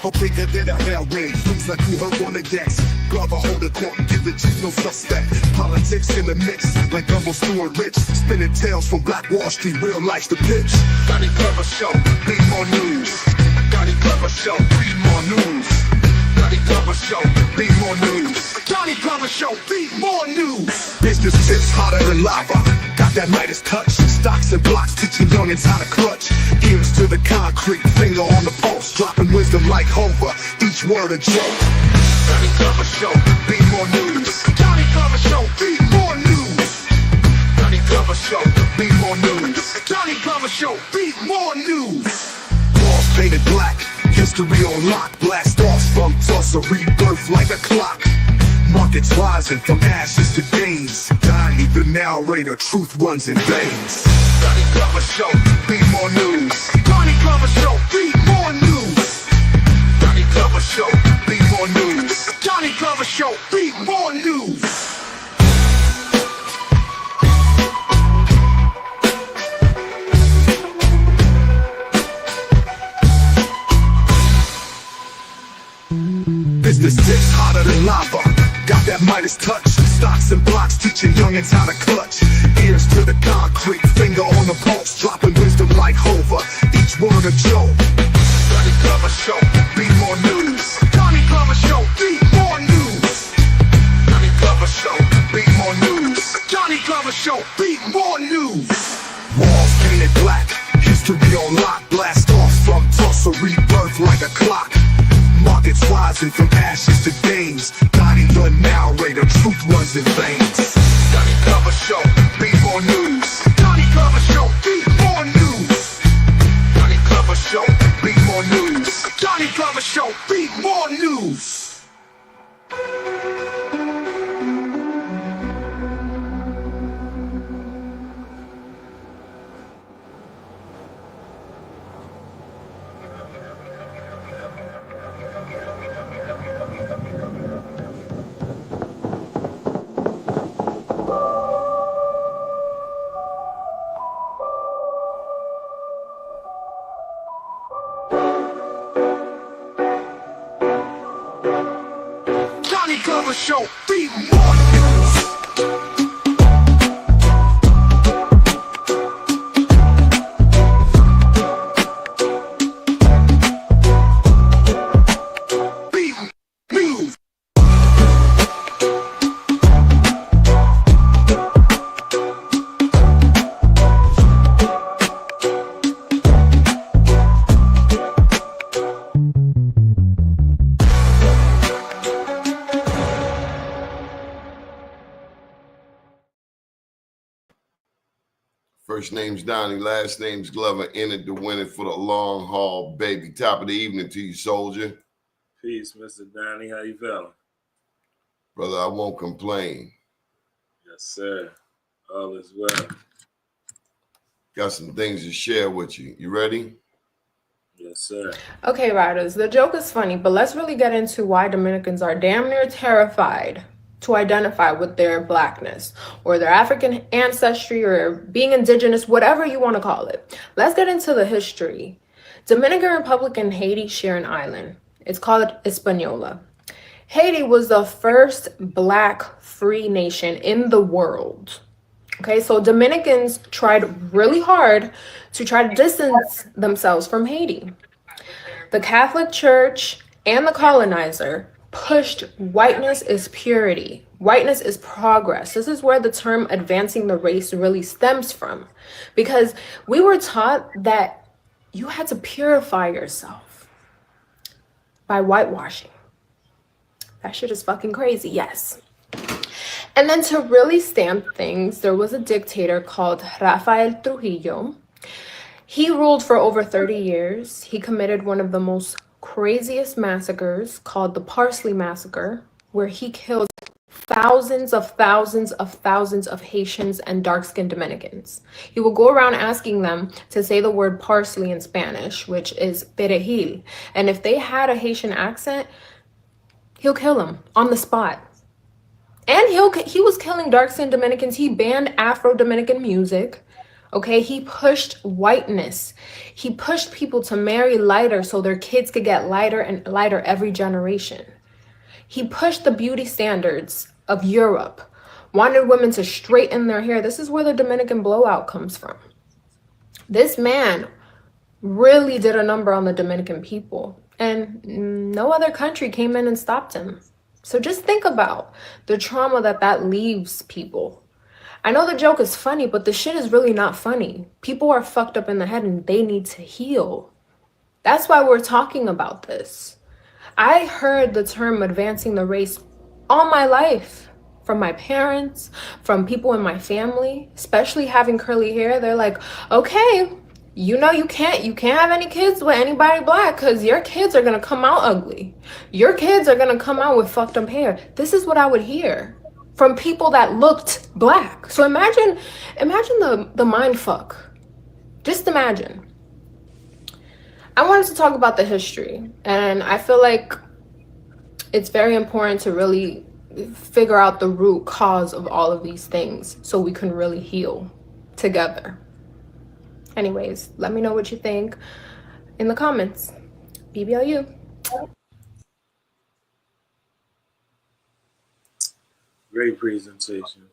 Or bigger than a hell rain, things like you heard on the decks. Glover hold the court, give the chief no suspect. Politics in the mix, like Gumbo Stewart Rich. Spinning tales from Black Wall Street, real life's the pitch. Doni Glover Show, read more news. Doni Glover Show, read more news. Doni Glover Show, read more news. Doni Glover Show, read more news. Business tips hotter than lava. Got that Midas touch. Stocks and blocks teaching youngins how to clutch. Ears to the concrete, finger on the pulse. Dropping wisdom like Homer, each word a joke. Doni Glover Show, read more news. Doni Glover Show, read more news. Doni Glover Show, read more news. Doni Glover Show, read more news. Walls painted black, history on lock. Blast off from Tulsa, rebirth like a clock. Markets rising from ashes to gains. Donnie the narrator, truth runs in veins. Doni Glover Show, read more news. Doni Glover Show, read more news. Doni Glover Show, read more news. Doni Glover Show, read more news. Business tips hotter than lava. Got that Midas touch. Stocks and blocks teaching youngins how to clutch. Ears to the concrete, finger on the pulse. Dropping wisdom like Homer, each word a joke. Doni Glover Show, read more news. Doni Glover Show, read more news. Doni Glover Show, read more news. Doni Glover Show, read more news. Walls painted black, history on lock. Blast off from Tulsa, rebirth like a clock. Markets rising from ashes to gains. Donnie the narrator, truth runs in veins. Doni Glover Show, read more news. Doni Glover Show, read more news. Doni Glover Show, read more news. Doni Glover Show, read more news. Doni Glover Show, read more news. Read news. First name's Donnie, last name's Glover. Entered to win it for the long haul, baby. Top of the evening to you, soldier. Peace, Mr. Donnie. How you feeling? Brother, I won't complain. Yes, sir. All is well. Got some things to share with you. You ready? Yes, sir. Okay, riders, the joke is funny, but let's really get into why Dominicans are damn near terrified to identify with their blackness or their African ancestry or being indigenous, whatever you want to call it. Let's get into the history. Dominican Republic and Haiti share an island. It's called Hispaniola. Haiti was the first black free nation in the world. Okay, so Dominicans tried really hard to try to distance themselves from Haiti. The Catholic Church and the colonizer pushed whiteness is purity. Whiteness is progress. This is where the term advancing the race really stems from, because we were taught that you had to purify yourself by whitewashing. That shit is fucking crazy, yes. And then to really stamp things, there was a dictator called Rafael Trujillo. He ruled for over 30 years. He committed one of the most craziest massacres called the Parsley Massacre, where he killed thousands of Haitians and dark-skinned Dominicans. He would go around asking them to say the word parsley in Spanish, which is perejil. And if they had a Haitian accent, he'll kill them on the spot. And he was killing dark-skinned Dominicans. He banned Afro-Dominican music. Okay, he pushed whiteness. He pushed people to marry lighter so their kids could get lighter and lighter every generation. He pushed the beauty standards of Europe, wanted women to straighten their hair. This is where the Dominican blowout comes from. This man really did a number on the Dominican people, and no other country came in and stopped him. So just think about the trauma that leaves people. I know the joke is funny, but the shit is really not funny. People are fucked up in the head and they need to heal. That's why we're talking about this. I heard the term advancing the race all my life from my parents, from people in my family, especially having curly hair. They're like, okay, you know you can't have any kids with anybody black because your kids are gonna come out ugly. Your kids are gonna come out with fucked up hair. This is what I would hear from people that looked black. So imagine the mind fuck. Just imagine. I wanted to talk about the history, and I feel like it's very important to really figure out the root cause of all of these things so we can really heal together. Anyways, let me know what you think in the comments. BBLU. Great presentation.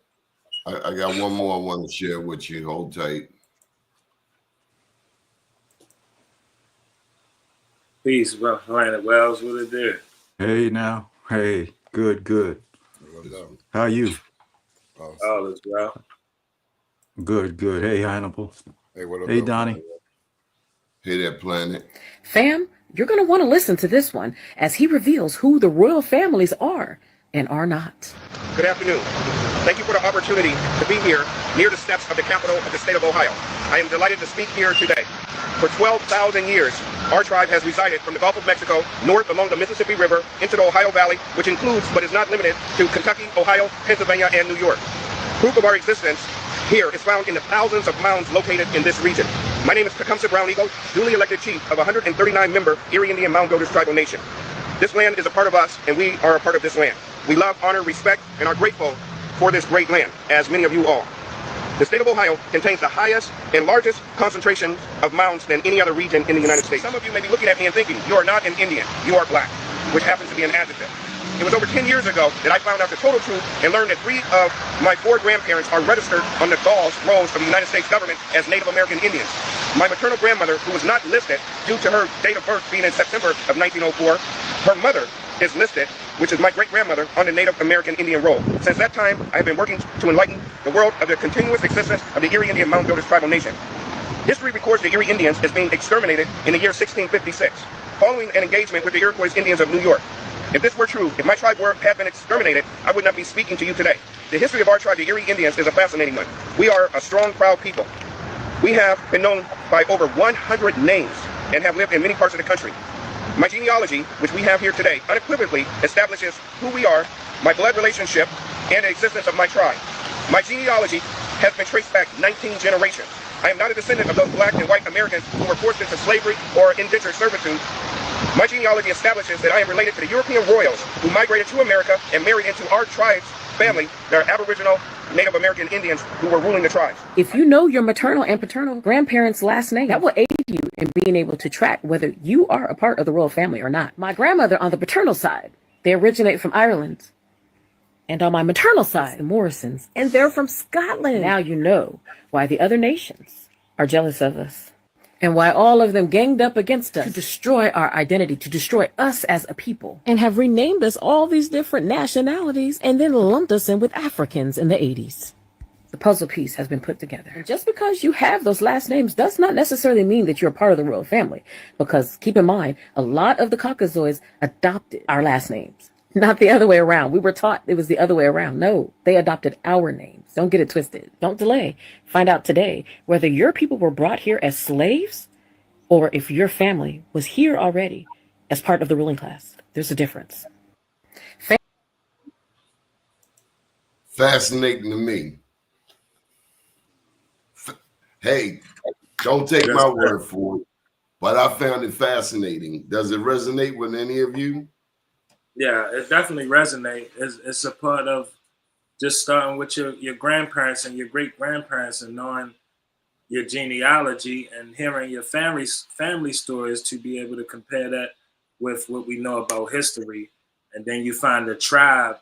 I got one more I want to share with you. Hold tight. Peace, Planet Wells. What it do? Hey now. Hey, good. How are you? All is well. Good. Hey, Hannibal. Hey, what up? Hey, Donnie. Hey, that Planet. Fam, you're going to want to listen to this one as he reveals who the royal families are and are not. Good afternoon. Thank you for the opportunity to be here near the steps of the capital of the state of Ohio. I am delighted to speak here today. For 12,000 years, our tribe has resided from the Gulf of Mexico north along the Mississippi River into the Ohio Valley, which includes but is not limited to Kentucky, Ohio, Pennsylvania, and New York. Proof of our existence here is found in the thousands of mounds located in this region. My name is Tecumseh Brown Eagle, duly elected chief of 139-member Erie Indian Mound Builders Tribal Nation. This land is a part of us, and we are a part of this land. We love, honor, respect, and are grateful for this great land, as many of you are. The state of Ohio contains the highest and largest concentration of mounds than any other region in the United States. Some of you may be looking at me and thinking, you are not an Indian, you are black, which happens to be an adjective. It was over 10 years ago that I found out the total truth and learned that 3 of my 4 grandparents are registered on the Dawes rolls of the United States government as Native American Indians. My maternal grandmother, who was not listed due to her date of birth being in September of 1904, her mother is listed, which is my great-grandmother, on the Native American Indian roll. Since that time, I have been working to enlighten the world of the continuous existence of the Erie Indian Mound Builders Tribal Nation. History records the Erie Indians as being exterminated in the year 1656, following an engagement with the Iroquois Indians of New York. If this were true, if my tribe had been exterminated, I would not be speaking to you today. The history of our tribe, the Erie Indians, is a fascinating one. We are a strong, proud people. We have been known by over 100 names and have lived in many parts of the country. My genealogy, which we have here today, unequivocally establishes who we are, my blood relationship, and the existence of my tribe. My genealogy has been traced back 19 generations. I am not a descendant of those black and white Americans who were forced into slavery or indentured servitude. My genealogy establishes that I am related to the European royals who migrated to America and married into our tribe's family, their Aboriginal Native American Indians who were ruling the tribes. If you know your maternal and paternal grandparents' last name, that will aid you in being able to track whether you are a part of the royal family or not. My grandmother on the paternal side, they originate from Ireland. And on my maternal side, the Morrisons, and they're from Scotland. Now you know why the other nations are jealous of us. And why all of them ganged up against us to destroy our identity, to destroy us as a people, and have renamed us all these different nationalities and then lumped us in with Africans in the 80s. The puzzle piece has been put together. And just because you have those last names does not necessarily mean that you're part of the royal family, because keep in mind, a lot of the Caucasoids adopted our last names. Not the other way around. We were taught it was the other way around. No, they adopted our names. Don't get it twisted. Don't delay. Find out today whether your people were brought here as slaves or if your family was here already as part of the ruling class. There's a difference. Fascinating to me. Hey, don't take my word for it, but I found it fascinating. Does it resonate with any of you? Yeah, it definitely resonates. It's a part of just starting with your grandparents and your great grandparents and knowing your genealogy and hearing your family stories to be able to compare that with what we know about history. And then you find the tribe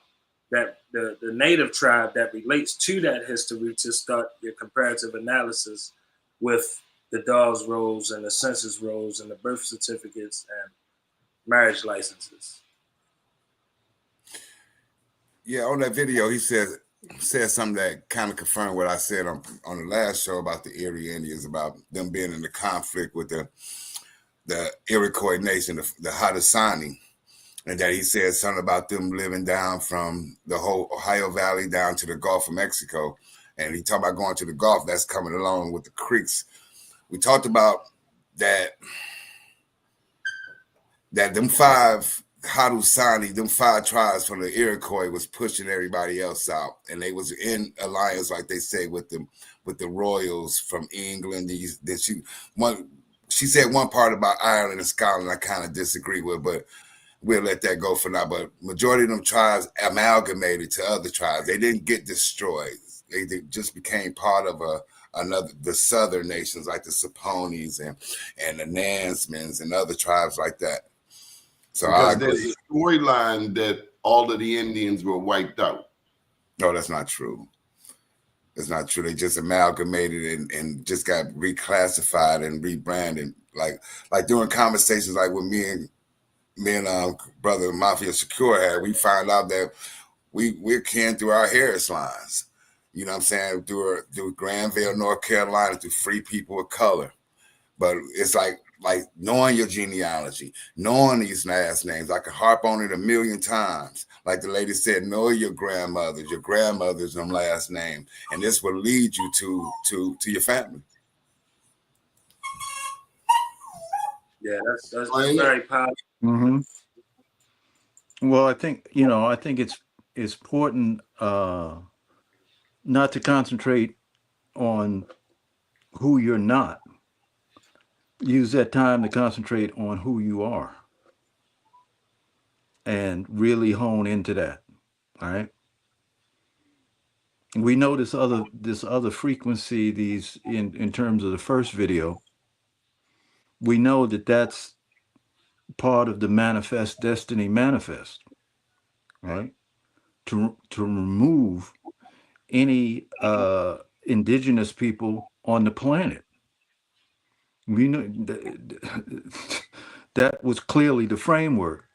that the native tribe that relates to that history to start your comparative analysis with the dog's rolls and the census rolls and the birth certificates and marriage licenses. Yeah, on that video, he said something that kind of confirmed what I said on the last show about the Erie Indians, about them being in the conflict with the Iroquois nation, the Haudenosaunee, and that he said something about them living down from the whole Ohio Valley down to the Gulf of Mexico. And he talked about going to the Gulf, that's coming along with the creeks. We talked about that them five Haudenosaunee, them five tribes from the Iroquois was pushing everybody else out, and they was in alliance, like they say, with the royals from England. She said one part about Ireland and Scotland I kind of disagree with, but we'll let that go for now. But majority of them tribes amalgamated to other tribes. They didn't get destroyed. They just became part of the southern nations like the Saponis and the Nansmans and other tribes like that. So because there's a storyline that all of the Indians were wiped out. No, that's not true. It's not true. They just amalgamated and just got reclassified and rebranded. Like during conversations like with me and brother Mafia Shakur had, we found out that we're kin through our Harris lines. You know what I'm saying? Through Granville, North Carolina, through free people of color. But it's like knowing your genealogy, knowing these last names. I could harp on it a million times. Like the lady said, know your grandmother's last name. And this will lead you to your family. Yeah, that's very powerful. Mm-hmm. Well, I think it's important not to concentrate on who you're not. Use that time to concentrate on who you are and really hone into that. All right. We know this other frequency, these in terms of the first video. We know that that's part of the manifest destiny manifest, right? To remove any indigenous people on the planet. We know that was clearly the framework,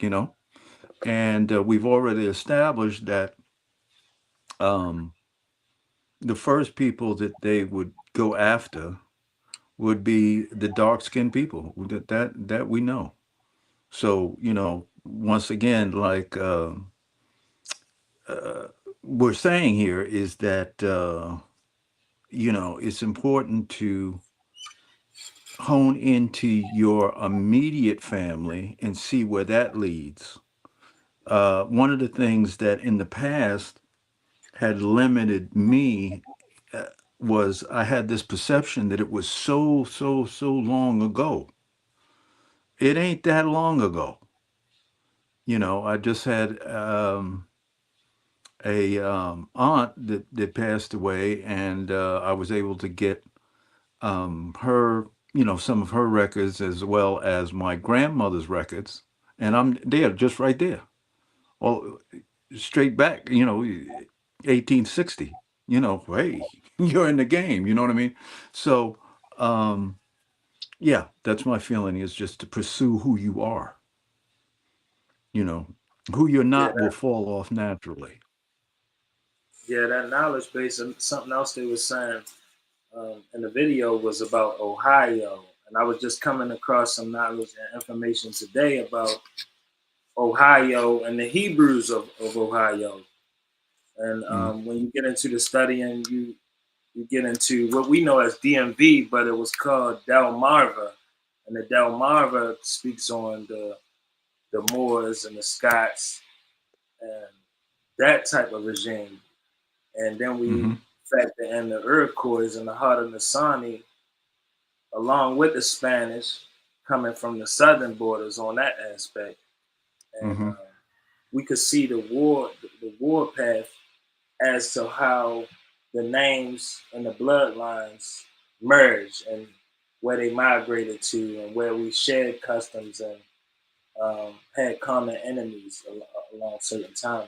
and we've already established that the first people that they would go after would be the dark-skinned people. That we know. So once again, like we're saying here, is that it's important to hone into your immediate family and see where that leads. One of the things that in the past had limited me was I had this perception that it was so long ago. It ain't that long ago. I just had a aunt that passed away, and I was able to get her, some of her records as well as my grandmother's records, and I'm there, just right there, all straight back, 1860. Hey, you're in the game. You know what I mean? So, yeah, that's my feeling, is just to pursue who you are. Who you're not will fall off naturally. Yeah, that knowledge base. And something else they were saying in the video was about Ohio. And I was just coming across some knowledge and information today about Ohio and the Hebrews of Ohio. And when you get into the studying, you get into what we know as DMV, but it was called Delmarva. And the Delmarva speaks on the Moors and the Scots and that type of regime. And then we factor in the Iroquois and the Haudenosaunee, along with the Spanish coming from the southern borders on that aspect. And we could see the war path as to how the names and the bloodlines merged and where they migrated to and where we shared customs and had common enemies along certain timelines.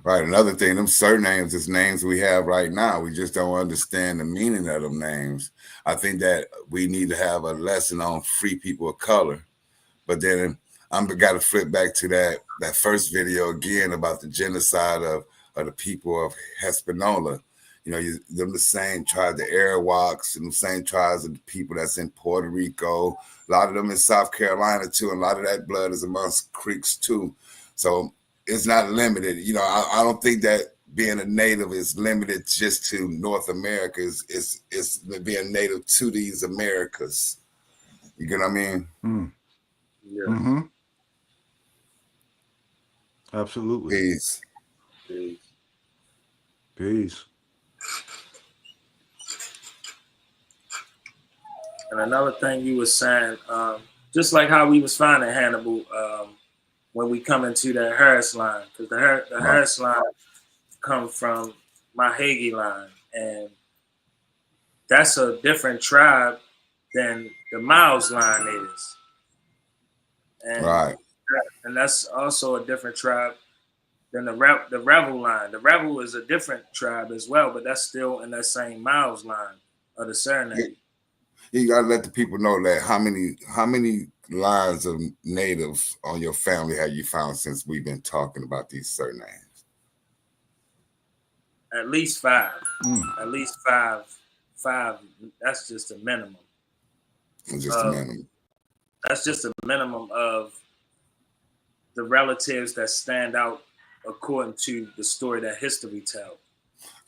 Right. Another thing, them surnames is names we have right now. We just don't understand the meaning of them names. I think that we need to have a lesson on free people of color. But then I'm got to flip back to that first video again about the genocide of the people of Hispaniola. You know, them the same tribes, the Arawaks, and the same tribes of the people that's in Puerto Rico. A lot of them in South Carolina too, and a lot of that blood is amongst Creeks too. So it's not limited. You know, I don't think that being a native is limited just to North America. It's being native to these Americas. You get what I mean? Mm. Yeah. Mm-hmm. Absolutely. Peace. Peace. Peace. And another thing you were saying, just like how we was finding Hannibal when we come into the Harris line, because the Harris line come from Mahagi line, and that's a different tribe than the Miles line is. And, Right. And that's also a different tribe than the Revel line. The Revel is a different tribe as well, but that's still in that same Miles line of the surname. You gotta let the people know that how many lines of natives on your family have you found since we've been talking about these surnames? At least 5. Mm. At least 5. 5. That's just a minimum. Just a minimum. That's just a minimum of the relatives that stand out according to the story that history tells.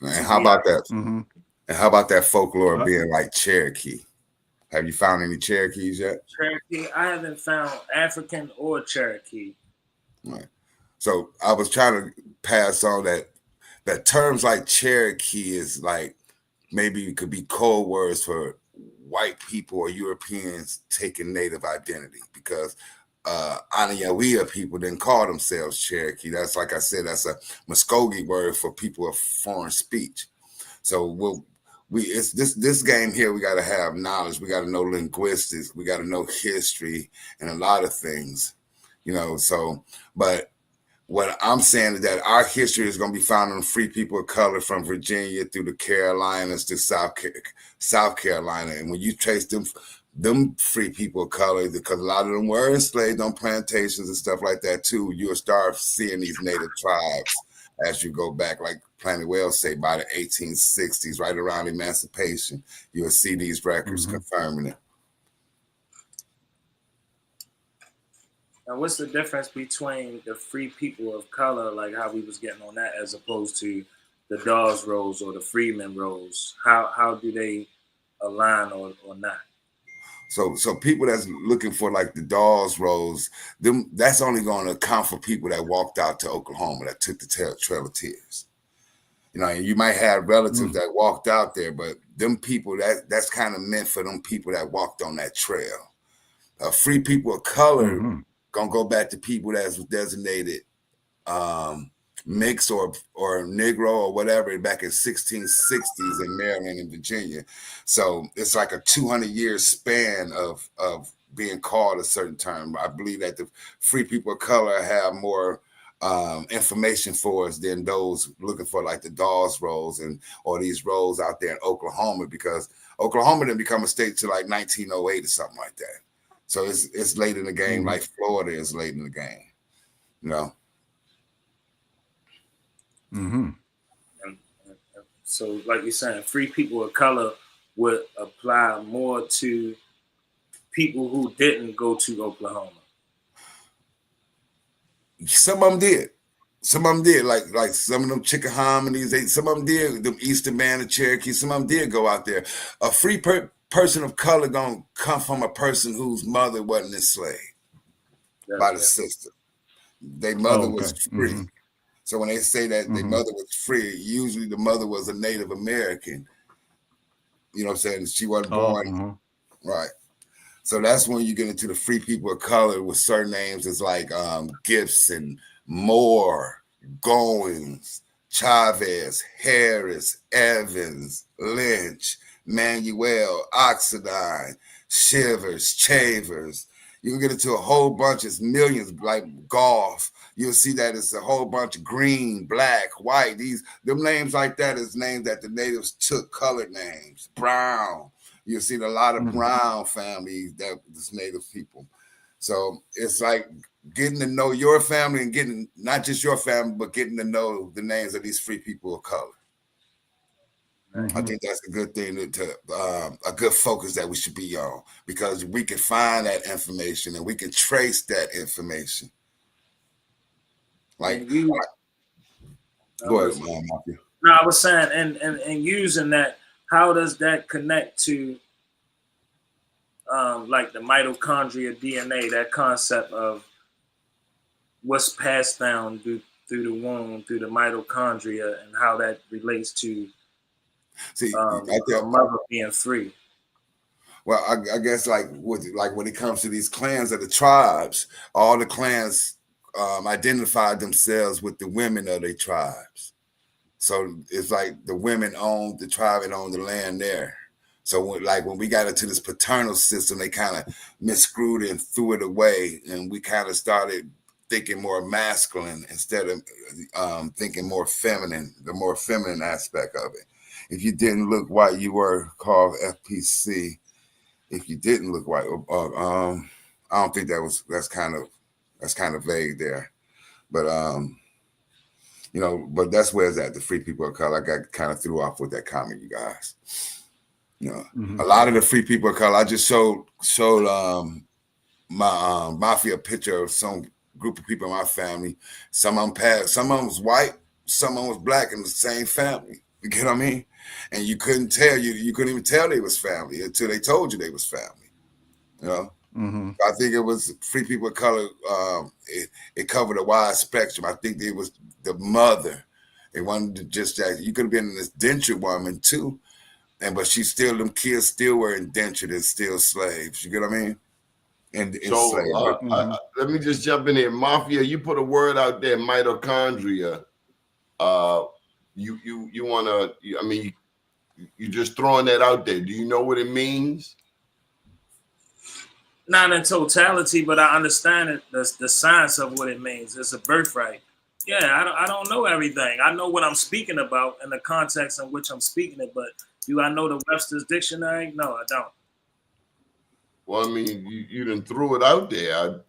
And how about that? Mm-hmm. And how about that folklore being like Cherokee? Have you found any Cherokees yet? Cherokee, I haven't found African or Cherokee. Right. So I was trying to pass on that terms like Cherokee is like maybe it could be code words for white people or Europeans taking native identity, because Anayawiya people didn't call themselves Cherokee. That's, like I said, that's a Muskogee word for people of foreign speech. So it's this game here. We got to have knowledge. We got to know linguistics. We got to know history and a lot of things, you know. So, but what I'm saying is that our history is going to be found on free people of color from Virginia through the Carolinas to South Carolina. And when you trace them free people of color, because a lot of them were enslaved on plantations and stuff like that too, you'll start seeing these native tribes as you go back, like Planet Wells say, by the 1860s, right around emancipation, you'll see these records confirming it. Now, what's the difference between the free people of color, like how we was getting on that, as opposed to the Dawes rolls or the Freeman rolls? How do they align or not? So people that's looking for like the Dawes rolls, that's only going to account for people that walked out to Oklahoma, that took the Trail of Tears. You know, you might have relatives that walked out there, but them people, that's kind of meant for them people that walked on that trail. Free people of color gonna go back to people that's designated mixed or Negro or whatever back in 1660s in Maryland and Virginia. So it's like a 200-year span of being called a certain term. I believe that the free people of color have more information for us than those looking for like the Dawes rolls or these rolls out there in Oklahoma, because Oklahoma didn't become a state till like 1908 or something like that. So it's late in the game, like Florida is late in the game, you know. And so, like you're saying, free people of color would apply more to people who didn't go to Oklahoma. Some of them did. Some of them did, like some of them Chickahominies. Some of them did. Them Eastern Band of Cherokee. Some of them did go out there. A free person of color gonna come from a person whose mother wasn't enslaved by the sister. Their mother was free. So when they say that their mother was free, usually the mother was a Native American. You know what I'm saying? She wasn't born right. So that's when you get into the free people of color with surnames. It's like Gibson, Moore, Goins, Chavez, Harris, Evans, Lynch, Manuel, Oxidine, Shivers, Chavers. You can get into a whole bunch. It's millions, like golf. You'll see that it's a whole bunch of green, black, white. Them names like that is names that the natives took, colored names. Brown. You'll see a lot of brown families that this native people. So it's like getting to know your family and getting not just your family, but getting to know the names of these free people of color. I think that's a good thing a good focus that we should be on, because we can find that information and we can trace that information. Like, go ahead, Matthew. No, I was saying, and using that, how does that connect to like the mitochondria DNA, that concept of what's passed down through the womb, through the mitochondria, and how that relates to a mother being free? Well, I guess like when it comes to these clans of the tribes, all the clans identified themselves with the women of their tribes. So it's like the women owned the tribe and owned the land there. So when we got into this paternal system, they kind of misscrewed it and threw it away, and we kind of started thinking more masculine instead of thinking more feminine, the more feminine aspect of it. If you didn't look white, you were called FPC. If you didn't look white, I don't think that's kind of vague there, but but that's where it's at. The free people of color. I got kind of threw off with that comment, you guys. A lot of the free people of color. I just showed my mafia picture of some group of people in my family. Some of them was white, some of them was black in the same family. You get what I mean? And you couldn't tell you couldn't even tell they was family until they told you they was family. I think it was free people of color. It covered a wide spectrum. I think it was the mother. They wanted to just that you could have been this dentured woman too, but them kids still were indentured and still slaves. You get what I mean? And so let me just jump in here, Mafia. You put a word out there, mitochondria. You want to? I mean, you just throwing that out there. Do you know what it means? Not in totality, but I understand it. The science of what it means. It's a birthright. Yeah, I don't know everything. I know what I'm speaking about and the context in which I'm speaking it, but do I know the Webster's Dictionary? No, I don't. Well, I mean, you done threw it out there.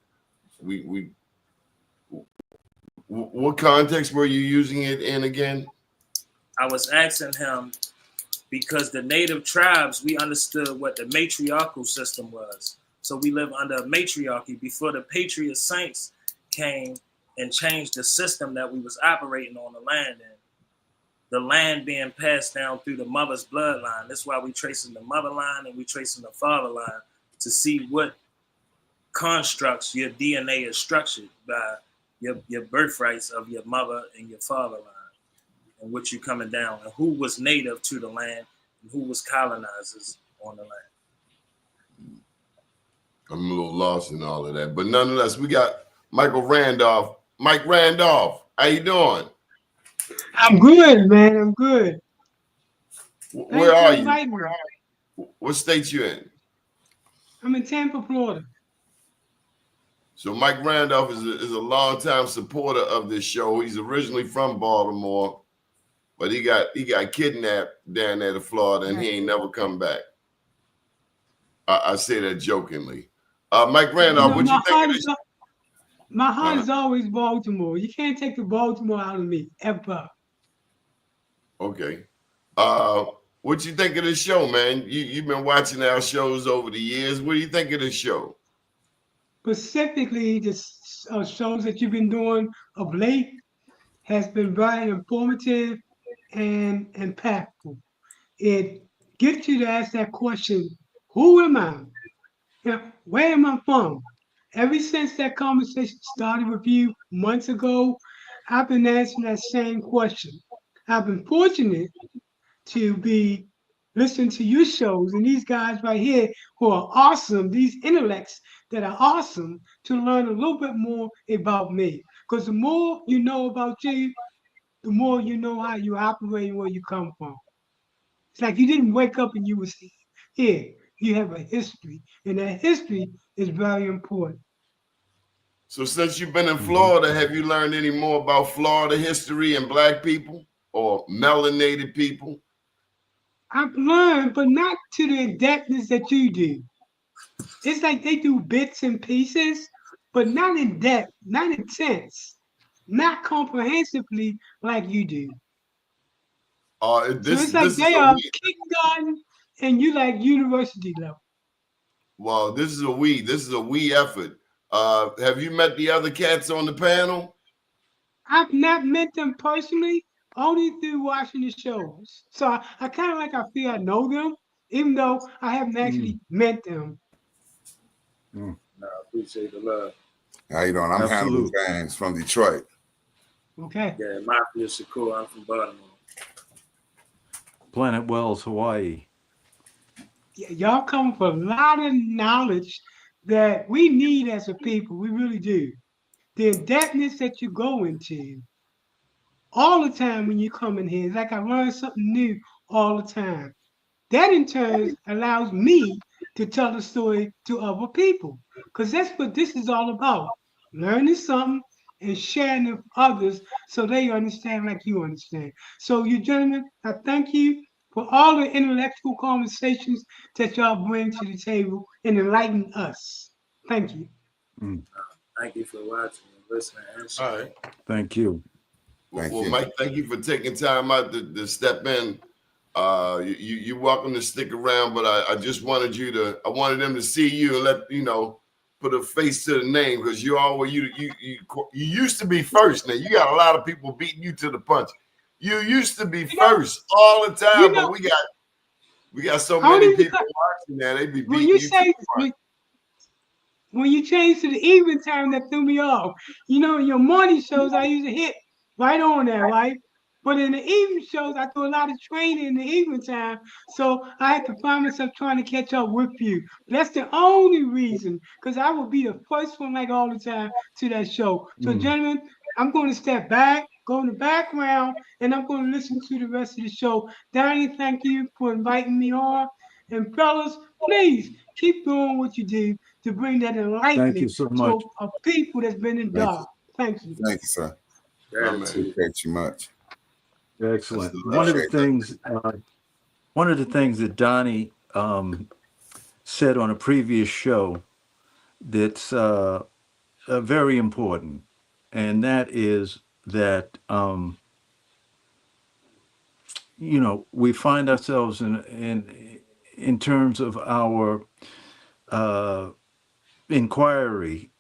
What context were you using it in again? I was asking him because the native tribes, we understood what the matriarchal system was. So we live under a matriarchy before the Patriot Saints came and changed the system that we was operating on the land in. The land being passed down through the mother's bloodline. That's why we tracing the mother line and we tracing the father line to see what constructs your DNA is structured by your birthrights of your mother and your father line, and what you coming down, and who was native to the land and who was colonizers on the land. I'm a little lost in all of that, but nonetheless, we got Michael Randolph. Mike Randolph, how you doing? I'm good, man. I'm good. Where are you? What state you in? I'm in Tampa, Florida. So Mike Randolph is a longtime supporter of this show. He's originally from Baltimore, but he got kidnapped down there to Florida, and he ain't never come back. I say that jokingly. Mike Randolph, what you think of this? My heart is always Baltimore. You can't take the Baltimore out of me, ever. Okay. What you think of this show, man? You've been watching our shows over the years. What do you think of this show? Specifically, the shows that you've been doing of late has been very informative and impactful. It gets you to ask that question, who am I? Where am I from? Ever since that conversation started with you months ago, I've been answering that same question. I've been fortunate to be listening to your shows and these guys right here who are awesome, these intellects that are awesome, to learn a little bit more about me. Because the more you know about you, the more you know how you operate and where you come from. It's like you didn't wake up and you were here. You have a history, and that history is very important. So since you've been in Mhm. Florida, have you learned any more about Florida history and Black people or melanated people? I've learned, but not to the in-depthness that you do. It's like they do bits and pieces, but not in depth, not intense, not comprehensively like you do. So This it's like this is they a are we. kindergarten and you like university level. Well, this is a we effort. Have you met the other cats on the panel? I've not met them personally, only through watching the shows. So I kind of like I feel I know them, even though I haven't Mm, actually met them. mm. No, I appreciate the love. How you doing? I'm Hannibal Absolutely. Fans from Detroit. Okay. Yeah, Mafia Shakur. I'm from Baltimore. Planet Wells, Hawaii. Y'all come with a lot of knowledge that we need as a people. We really do. The in-depthness that you go into all the time when you come in here. It's like I learn something new all the time. That in turn allows me to tell the story to other people. Because that's what this is all about. Learning something and sharing it with others so they understand like you understand. So you gentlemen, I thank you for all the intellectual conversations that y'all bring to the table and enlighten us. Thank you. Mm. Thank you for watching and listening and All sharing. right. Thank you. Thank Well, you. Mike, thank you for taking time out to step in. You're welcome to stick around, but I just wanted I wanted them to see you and let put a face to the name, because you always you used to be first. Now you got a lot of people beating you to the punch. You used to be You know, first all the you time, but know, we got so many only people because watching now, they be when beating you you to say the punch. when you change to the evening time, that threw me off. You know, in your morning shows, I usually hit right on that, right? But in the evening shows, I do a lot of training in the evening time. So I had to find myself trying to catch up with you. That's the only reason, because I would be the first one, like all the time, to that show. So, Mm. gentlemen, I'm going to step back, go in the background, and I'm going to listen to the rest of the show. Donnie, thank you for inviting me on. And fellas, please keep doing what you do to bring that Thank you enlightenment so to much. a people that's been in Thank you. dark. Thank you. Thank you, sir. My man, Gratitude. Appreciate you much. that's Excellent. the love. Appreciate One of the things that Donnie said on a previous show that's very important, and that is that we find ourselves in terms of our uh, inquiry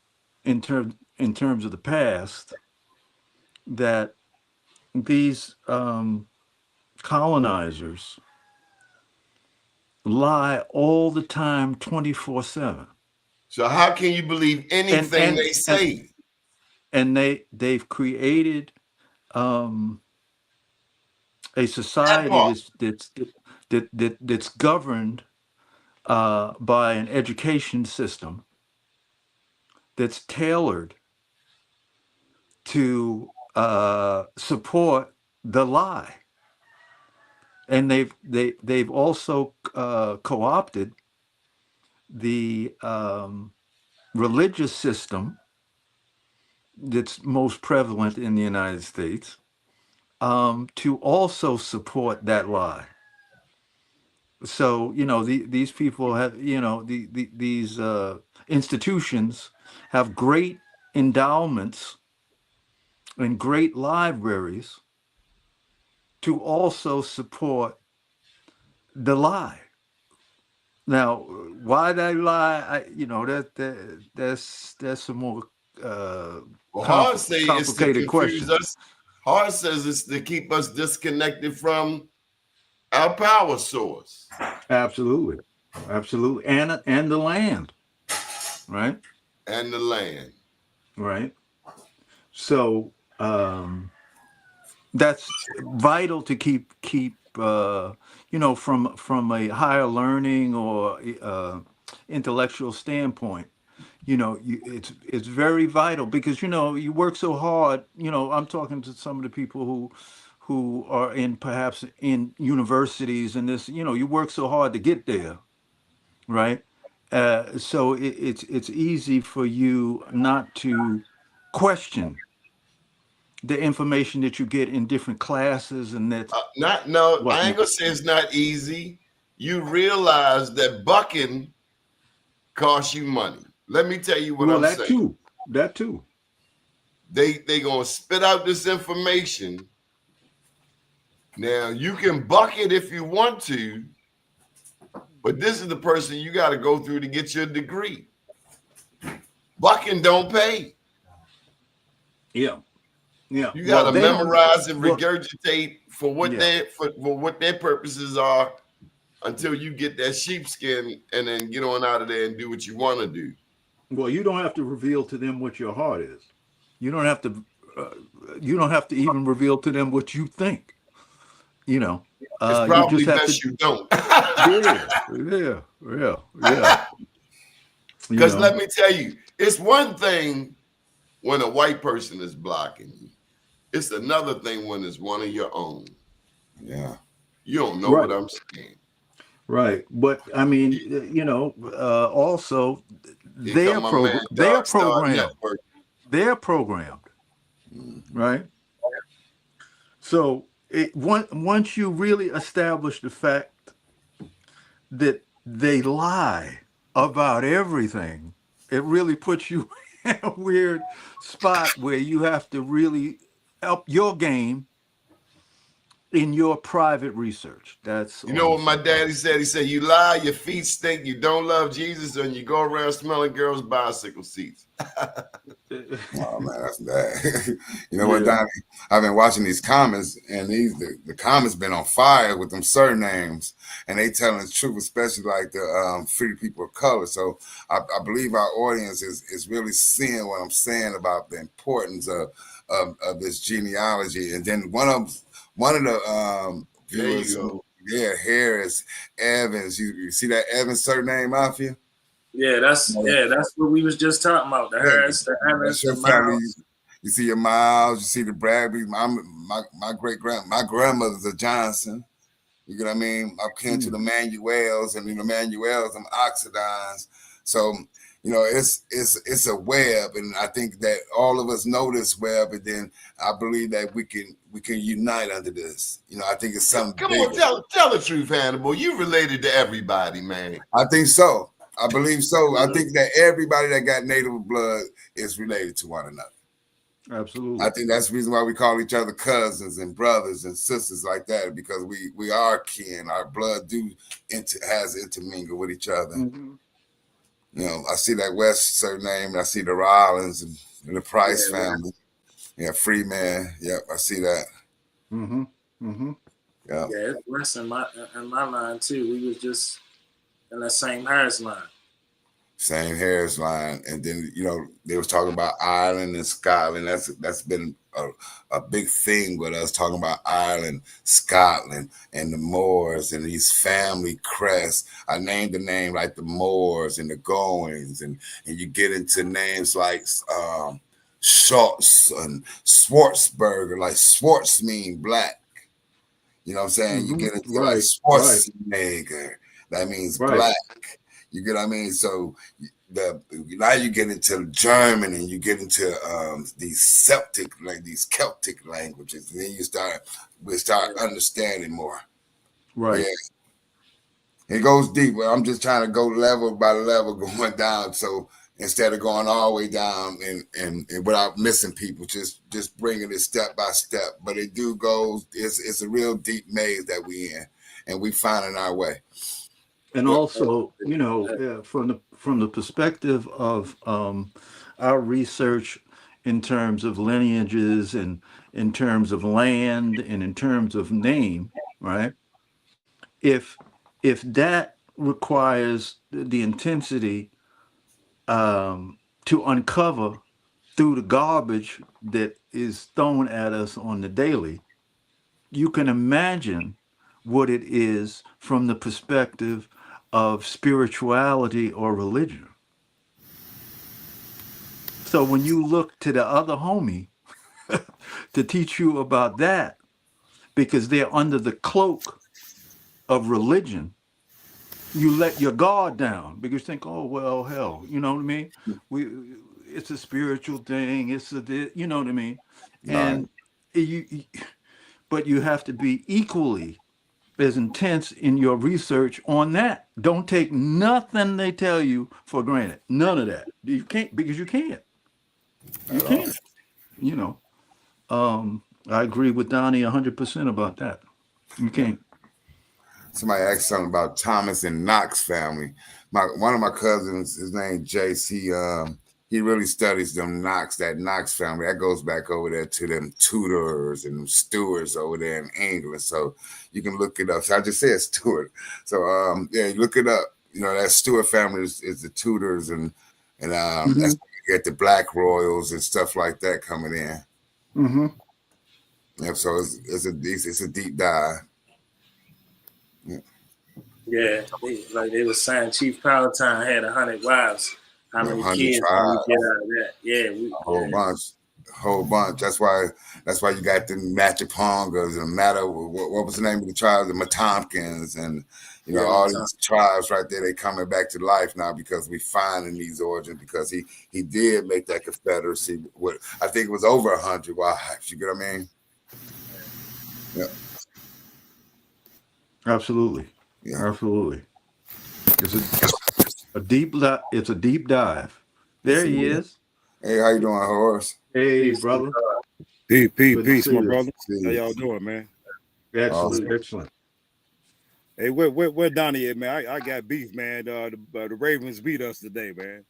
in terms of the past, that these colonizers lie all the time, 24/7, So how can you believe and anything and they and say? and they've created um, a That society part. that's governed by an education system that's tailored to support the lie, and they've also co-opted the religious system that's most prevalent in the United States, to also support that lie. So these people have, these institutions have great endowments and great libraries to also support the lie. Now, why they lie, that's a more uh, Well, Hard say it's to complicated confuse question. us. Hard says it's to keep us disconnected from our power source Absolutely, absolutely, and the land, right, and the land. right. So that's vital to keep from a higher learning or intellectual standpoint. it's very vital because you work so hard. I'm talking to some of the people who are in perhaps in universities and this. You work so hard to get there, right? So it's easy for you not to question the information that you get in different classes, and that's No, I ain't what. gonna say it's not easy. You realize that bucking costs you money. Let me tell you what Well, I'm that saying. too. That too. They gonna spit out this information. Now you can buck it if you want to, but this is the person you got to go through to get your degree. Bucking don't pay. Yeah. Yeah. You got Well, to they don't. memorize and Well, regurgitate for what yeah. their purposes are until you get that sheepskin and then get on out of there and do what you want to do. Well, you don't have to reveal to them what your heart is. You don't have to. Uh, you don't have to even reveal to them what you think. You know. It's You just probably have to. best you don't. Yeah. Yeah. Yeah. Yeah. You Because let know. me tell you, it's one thing when a white person is blocking you. It's another thing when it's one of your own. Yeah. You don't know what Right. I'm saying. Right. But I mean, also, Here come my man, they're Dark Star programmed. Network. They're programmed. Mhm. Right. So once you really establish the fact that they lie about everything, it really puts you in a weird spot where you have to really up your game in your private research. That's You all know I'm what my saying. daddy said? He said, you lie, your feet stink, you don't love Jesus, and you go around smelling girls' bicycle seats. Oh man, that's bad. You know what, Yeah. Donnie? I've been watching these comments, and the comments been on fire with them surnames, and they telling the truth, especially like the free people of color. So I believe our audience is really seeing what I'm saying about the importance of this genealogy. And then one of the There you viewers, go. yeah, Harris Evans. You see that Evans surname, Mafia? Yeah, that's what we was just talking about. The Yeah, Harris, the that's Evans, the your family. Miles. You see your Miles, you see the Bradley. My grandmother's a Johnson. You get what I mean? I'm kin to the Manuels, and the Manuels, I'm oxidized. So it's a web, and I think that all of us know this web, and then I believe that we can unite under this. I think it's something Come on, bigger. tell the truth, Hannibal. You related to everybody, man. I think so. I believe so. I think that everybody that got native blood is related to one another. I Absolutely. think that's the reason why we call each other cousins and brothers and sisters like that, because we are kin. Our blood has intermingled with each other. Hmm. I see that West surname, and I see the Rollins and the Price Yeah, family. Yeah, Freeman. Yep, I see that. Hmm. Hmm. Yeah. yeah, it's worse in my line too. We was just in that same Harris line. Same Harris line. And then, they was talking about Ireland and Scotland. That's been a big thing with us, talking about Ireland, Scotland, and the Moors and these family crests. I named the name like the Moors and the Goings, and you get into names like Schultz and Schwarzberger, like Schwartz mean black. You know what I'm saying? You Hmm. get into like Right. Right. Schwarzenegger, that means Right. black. You get what I mean? So now you get into German, and you get into these Celtic languages, and then we start understanding more. Right. Yeah, it goes deep. Well, I'm just trying to go level by level, going down. So instead of going all the way down and without missing people, just bringing it step by step. But it do goes. It's a real deep maze that we in, and we finding our way. And But also, from the perspective of our research in terms of lineages and in terms of land and in terms of name, right? If that requires the intensity to uncover through the garbage that is thrown at us on the daily, you can imagine what it is from the perspective of spirituality or religion. So when you look to the other homie to teach you about that, because they're under the cloak of religion, you let your guard down because you think, oh well, hell, you know what I mean? We, it's a spiritual thing. It's you know what I mean? Right. And but you have to be equally as intense in your research on that. Don't take nothing they tell you for granted. None of that. You can't, because you can't. You At all. can't. You know. I agree with Donnie 100% about that. You can't. Somebody asked something about Thomas and Knox family. One of my cousins, his name Jace, he really studies that Knox family. That goes back over there to them Tudors and them Stewarts over there in England. So you can look it up. So I just said Stewart. So yeah, look it up. You know, that Stewart family is the Tudors, and that's where you get the Black Royals and stuff like that coming in. Mm-hmm. Yeah, so it's a deep dive. Yeah, they were saying Chief Palatine had 100 wives. How many 100 kids can we get out of that? Yeah, a whole bunch. That's why you got the Machapongas and what was the name of the tribes? The Matomkins, and you know, all these tribes right there. They coming back to life now because we finding these origins. Because he did make that confederacy. With, I think it was over 100 wives. You get what I mean? Yeah. Absolutely. Yeah. Absolutely. It's a deep dive. There he is. Hey, how you doing, Horace? Hey, brother. Peace, my you. brother. How y'all doing, man? Excellent, excellent. Hey, where Donnie at, man? I got beef, man. The Ravens beat us today, man.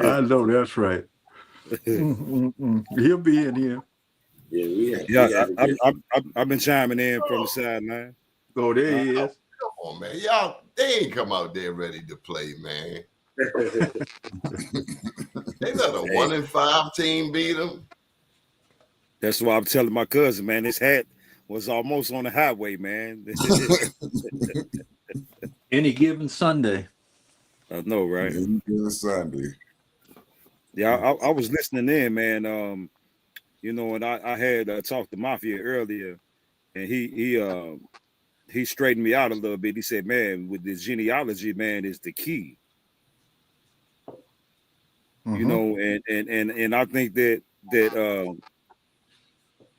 I know that's right. He'll be in here. I've been chiming in from the sideline. Oh, there he is. Come on, man. Y'all, they ain't come out there ready to play, man. They let a 1-5 team beat them. That's why I'm telling my cousin, man, his hat was almost on the highway, man. Any given Sunday. I know, right? Any given Sunday. Yeah, I was listening in, man. You know, and I had talked to Mafia earlier, and he straightened me out a little bit. He said, man, with this genealogy, man, is the key. You know, and I think that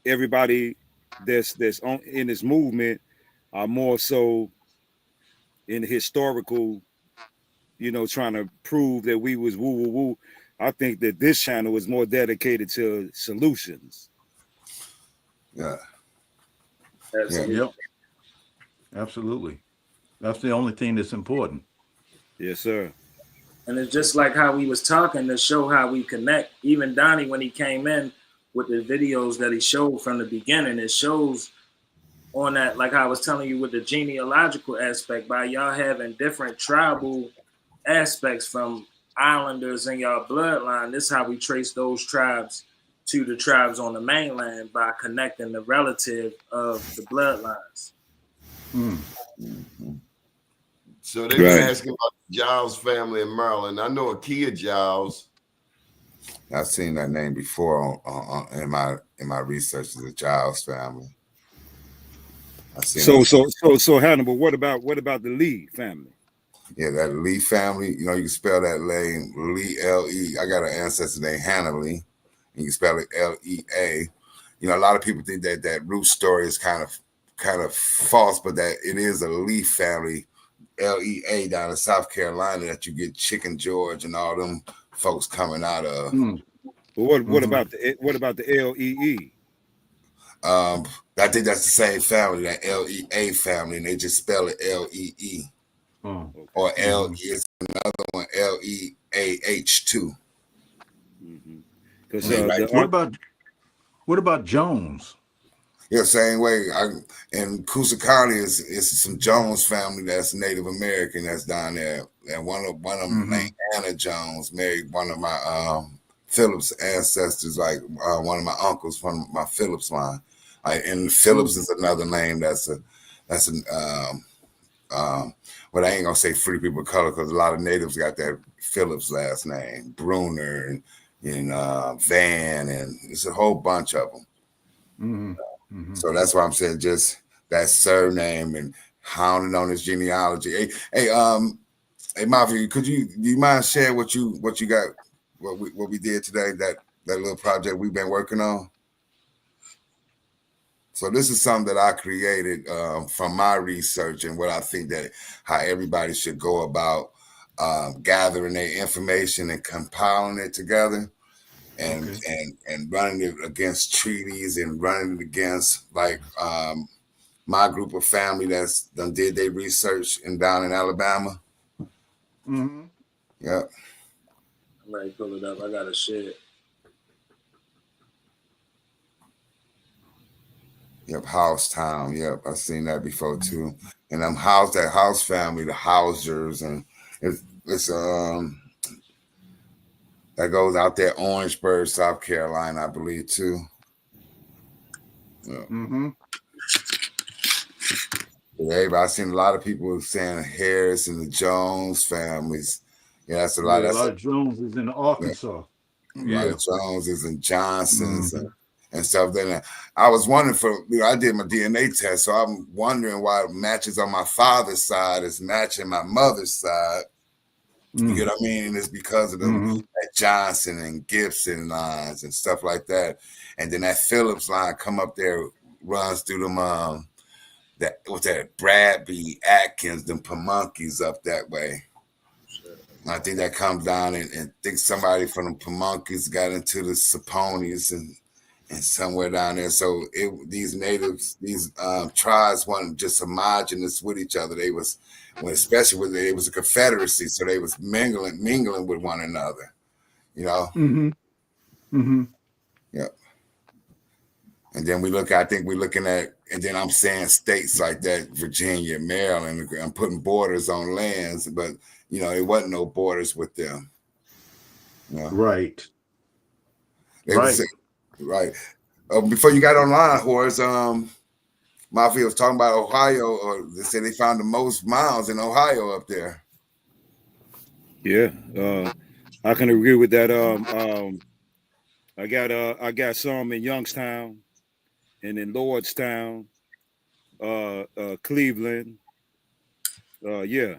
everybody that's in this movement are more so in the historical, you know, trying to prove that we was woo woo woo. I think that this channel is more dedicated to solutions. Yeah. Absolutely. Yep. Absolutely. That's the only thing that's important. Yes, sir. And it's just like how we was talking to show how we connect. Even Donnie, when he came in with the videos that he showed from the beginning, it shows on that, like I was telling you with the genealogical aspect, by y'all having different tribal aspects from islanders in y'all bloodline. This is how we trace those tribes to the tribes on the mainland, by connecting the relative of the bloodlines. So they were asking about the Giles family in Maryland. I know Akia Giles. I've seen that name before in my research as the Giles family. So Hannibal, what about the Lee family? Yeah, that Lee family, you know, you can spell that name Lee, L-E. I got an ancestor named Hannah Lee, and you can spell it L-E-A. You know, a lot of people think that root story is kind of false, but that it is a Lee family, L-E-A, down in South Carolina, that you get Chicken George and all them folks coming out of. But what about the L-E-E? I think that's the same family, that L-E-A family, and they just spell it L-E-E. Or L-E is another one, L-E-A-H too. What about Jones? Yeah, same way. In Coosa County is some Jones family that's Native American that's down there, and one of them named Anna Jones married one of my Phillips ancestors, like one of my uncles from my Phillips line. And Phillips is another name that's But I ain't gonna say free people of color because a lot of natives got that Phillips last name, Bruner and Van, and it's a whole bunch of them. So that's why I'm saying just that surname and hounding on his genealogy. Hey, Mafia, do you mind sharing what you got, what we did today, that little project we've been working on? So this is something that I created from my research and what I think that how everybody should go about gathering their information and compiling it together and running it against treaties and running it against like my group of family that's done did their research down in Alabama. Yep. I'm ready to pull it up. I got to share it. Yep, Housetown. Yep, I've seen that before too. And that house family, the Housers, and it's that goes out there, Orangeburg, South Carolina, I believe too. Yeah. I've seen a lot of people saying Harris and the Jones families. Yeah, that's a lot. Yeah, a lot of Joneses in Arkansas. Yeah. A lot of Joneses and Johnsons and stuff. Then I was wondering I did my DNA test, so I'm wondering why matches on my father's side is matching my mother's side. You get what I mean? And it's because of that Johnson and Gibson lines and stuff like that. And then that Phillips line come up there, runs through them that Bradby, Atkins, them Pamunkeys up that way. I think that comes down and think somebody from the Pamunkeys got into the Saponis and somewhere down there. So these natives, these tribes weren't just homogenous with each other. They was, especially when it was a confederacy, so they was mingling with one another. You know. Yep. And then I think we're looking at, and then I'm saying states like that, Virginia, Maryland, I'm putting borders on lands, but there wasn't no borders with them. Right. Right. Before you got online, Horace, Mafia was talking about Ohio, or they said they found the most miles in Ohio up there. Yeah, I can agree with that. I got some in Youngstown, and in Lordstown, Cleveland. Yeah,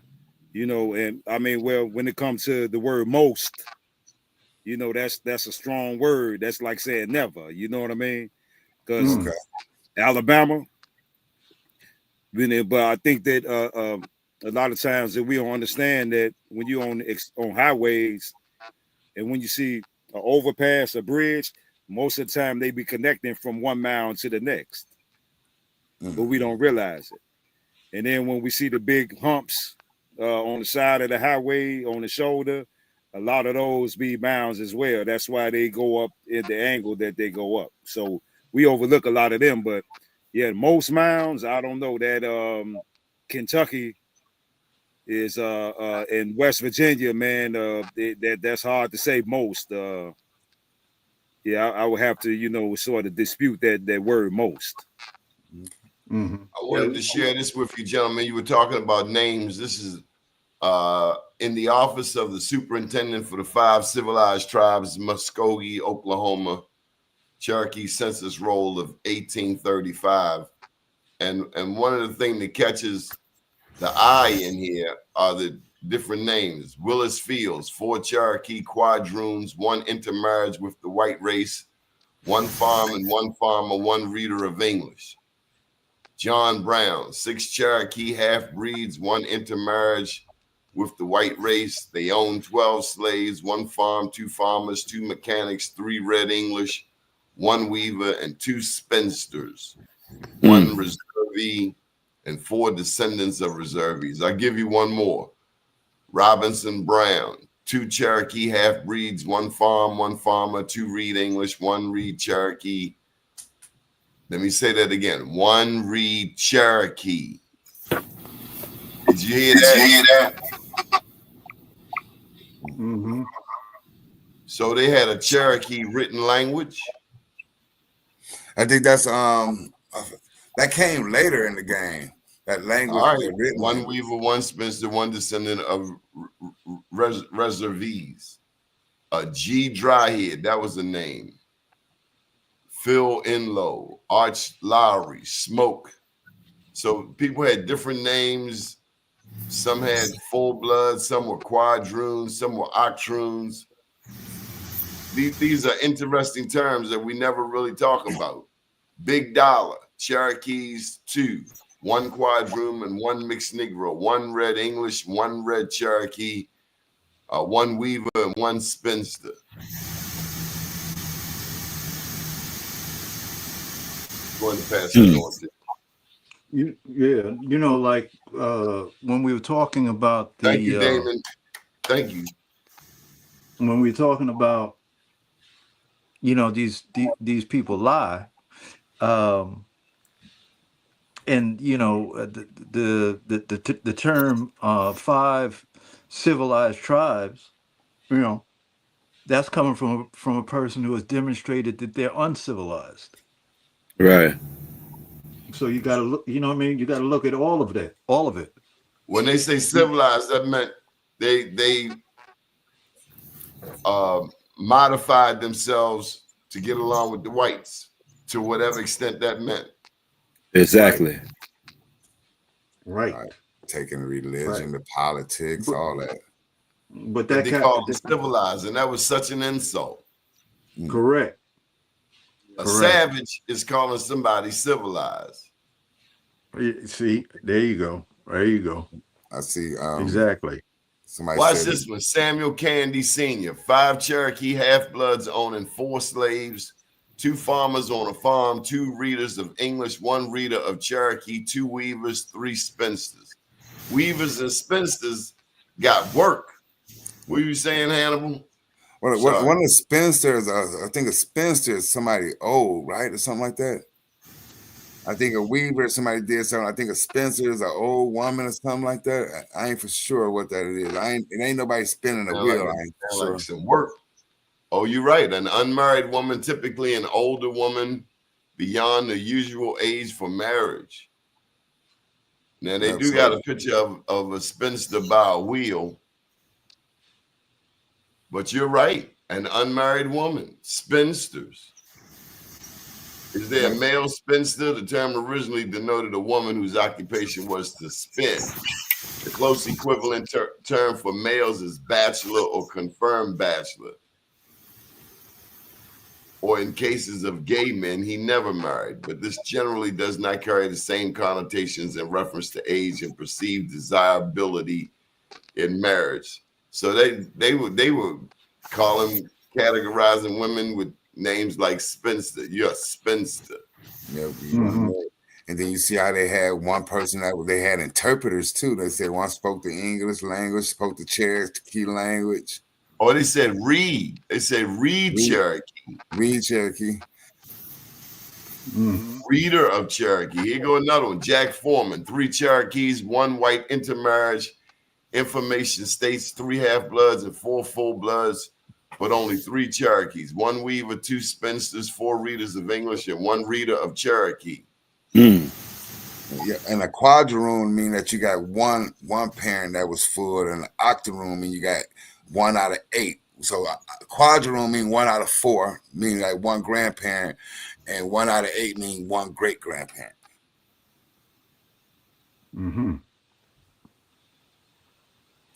and I mean, well, when it comes to the word most, that's a strong word. That's like saying never. You know what I mean? Because Alabama, but I think that a lot of times that we don't understand that when you're on highways and when you see an overpass, a bridge, most of the time they be connecting from one mound to the next, but we don't realize it. And then when we see the big humps on the side of the highway, on the shoulder, a lot of those be mounds as well. That's why they go up at the angle that they go up. So we overlook a lot of them. But yeah, most mounds, I don't know that Kentucky is in West Virginia, man. That's hard to say most. Yeah, I would have to, sort of dispute that word most. I wanted to share this with you, gentlemen. You were talking about names. This is in the office of the superintendent for the 5 civilized tribes, Muskogee, Oklahoma, Cherokee census roll of 1835. And one of the things that catches the eye in here are the different names. Willis Fields, 4 Cherokee quadroons, 1 intermarriage with the white race, 1 farm and 1 farmer, 1 reader of English. John Brown, 6 Cherokee half-breeds, 1 intermarriage with the white race. They own 12 slaves, 1 farm, 2 farmers, 2 mechanics, 3 red English, 1 weaver, and 2 spinsters, 1 reservee, and 4 descendants of reservees. I'll give you one more. Robinson Brown, 2 Cherokee half-breeds, 1 farm, 1 farmer, 2 reed English, 1 reed Cherokee. Let me say that again. 1 reed Cherokee. Did you hear that? So they had a Cherokee written language. I think that's that came later in the game. That language, All right. that written One language. weaver, one spinster, one descendant of reservees. G. Dryhead, that was the name. Phil Inlow, Arch Lowry, Smoke. So people had different names. Some had full blood, some were quadroons, some were octroons. These are interesting terms that we never really talk about. Big Dollar, Cherokees, 2, 1 quadroon and 1 mixed Negro, 1 red English, 1 red Cherokee, 1 weaver, and 1 spinster. Going to pass it on to you know, like when we were talking about the Thank you, Damon. Thank you. when we were talking about, you know, these people lie, and you know, the term 5 civilized tribes, you know, that's coming from a person who has demonstrated that they're uncivilized. Right. So you got to look, you know what I mean? You got to look at all of that, all of it. When they say civilized, that meant they modified themselves to get along with the whites to whatever extent that meant. Exactly. Right. Taking religion, the politics, all that. But They called them civilized, and that was such an insult. Correct. A savage is calling somebody civilized. See, there you go. There you go. I see. Exactly. Somebody Watch said this one. Samuel Candy Sr., 5 Cherokee half-bloods owning 4 slaves, 2 farmers on a farm, 2 readers of English, 1 reader of Cherokee, 2 weavers, 3 spinsters. Weavers and spinsters got work. What are you saying, Hannibal? one of the spinsters, I think a spinster is somebody old, right? Or something like that. I think a weaver, somebody did something. I think a spinster is an old woman or something like that. I ain't for sure what that is. It ain't nobody spinning a wheel. I ain't for sure. Like some work. Oh, you're right. An unmarried woman, typically an older woman beyond the usual age for marriage. Now, they do got a picture of a spinster by a wheel. But you're right. An unmarried woman, spinsters. Is there a male spinster? The term originally denoted a woman whose occupation was to spin. The close equivalent term for males is bachelor or confirmed bachelor. Or in cases of gay men, he never married. But this generally does not carry the same connotations in reference to age and perceived desirability in marriage. So they were calling, categorizing women with names like spinster. You're a spinster. Yeah, and then you see how they had one person they had interpreters too. They said one spoke the English language, spoke the Cherokee language. Oh, they said read. They said read Cherokee. Read Cherokee. Reader of Cherokee. Here go another one. Jack Foreman. 3 Cherokees, 1 white intermarriage. Information states 3 half-bloods and 4 full-bloods, but only 3 Cherokees. 1 weaver, 2 spinsters, 4 readers of English, and 1 reader of Cherokee. Yeah, and a quadroon mean that you got one parent that was full, and an octoroon mean you got 1 out of 8. So a quadroon mean 1 out of 4, meaning like 1 grandparent, and 1 out of 8 mean 1 great grandparent.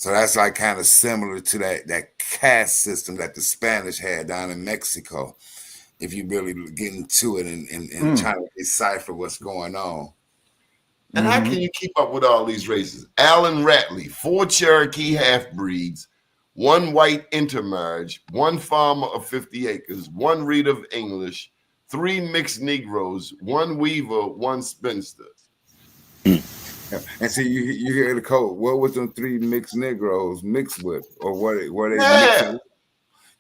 So that's like kind of similar to that caste system that the Spanish had down in Mexico. If you really get into it and try to decipher what's going on. And how can you keep up with all these races? Alan Ratley, 4 Cherokee half-breeds, 1 white intermarriage, 1 farmer of 50 acres, 1 reader of English, 3 mixed Negroes, 1 weaver, 1 spinster. And see, you hear the code. What was them 3 mixed Negroes mixed with, or what they mixing with?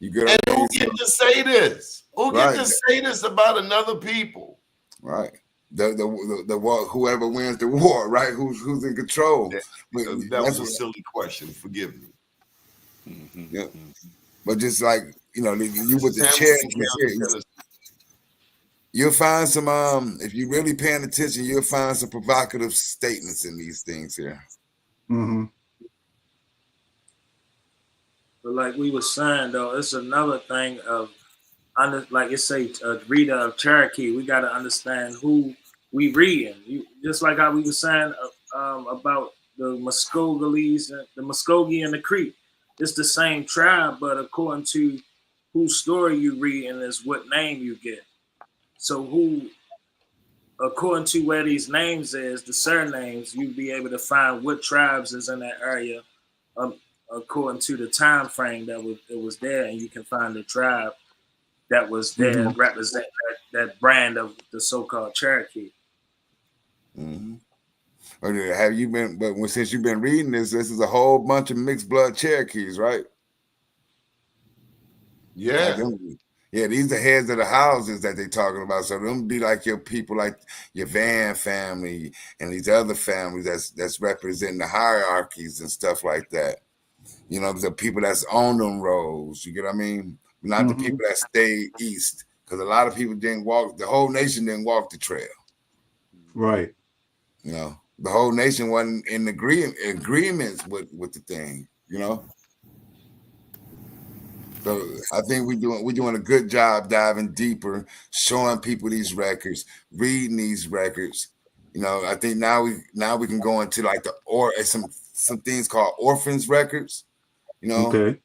You get and who get to say this? Who get to say this about another people? Right. The war, whoever wins the war, right? Who's in control? That was a silly question. Forgive me. Yeah. But just like, you with the Cherokees here, you'll find some if you're really paying attention, you'll find some provocative statements in these things here. Mm-hmm. But like we were saying though, it's another thing of like it say a reader of Cherokee. We got to understand who we reading. Just like how we were saying about the Muskogees, the Muskogee and the Creek. It's the same tribe, but according to whose story you read and is what name you get. So who, according to where these names is, the surnames, you'd be able to find what tribes is in that area, according to the time frame that it was there, and you can find the tribe that was there Mm-hmm. represent that brand of the so-called Cherokee. Mm-hmm. Have you been? But since you've been reading this is a whole bunch of mixed blood Cherokees, right? Yeah. Like them, yeah, these are heads of the houses that they're talking about. So them be like your people, like your Van family and these other families that's representing the hierarchies and stuff like that. You know, the people that's on them roads. You get what I mean? Not the people that stay east, because a lot of people didn't walk. The whole nation didn't walk the trail. Right. You know, the whole nation wasn't in agreements with the thing. You know. So I think we're doing a good job diving deeper, showing people these records, reading these records. You know, I think now we can go into like some things called orphans records. You know, Okay.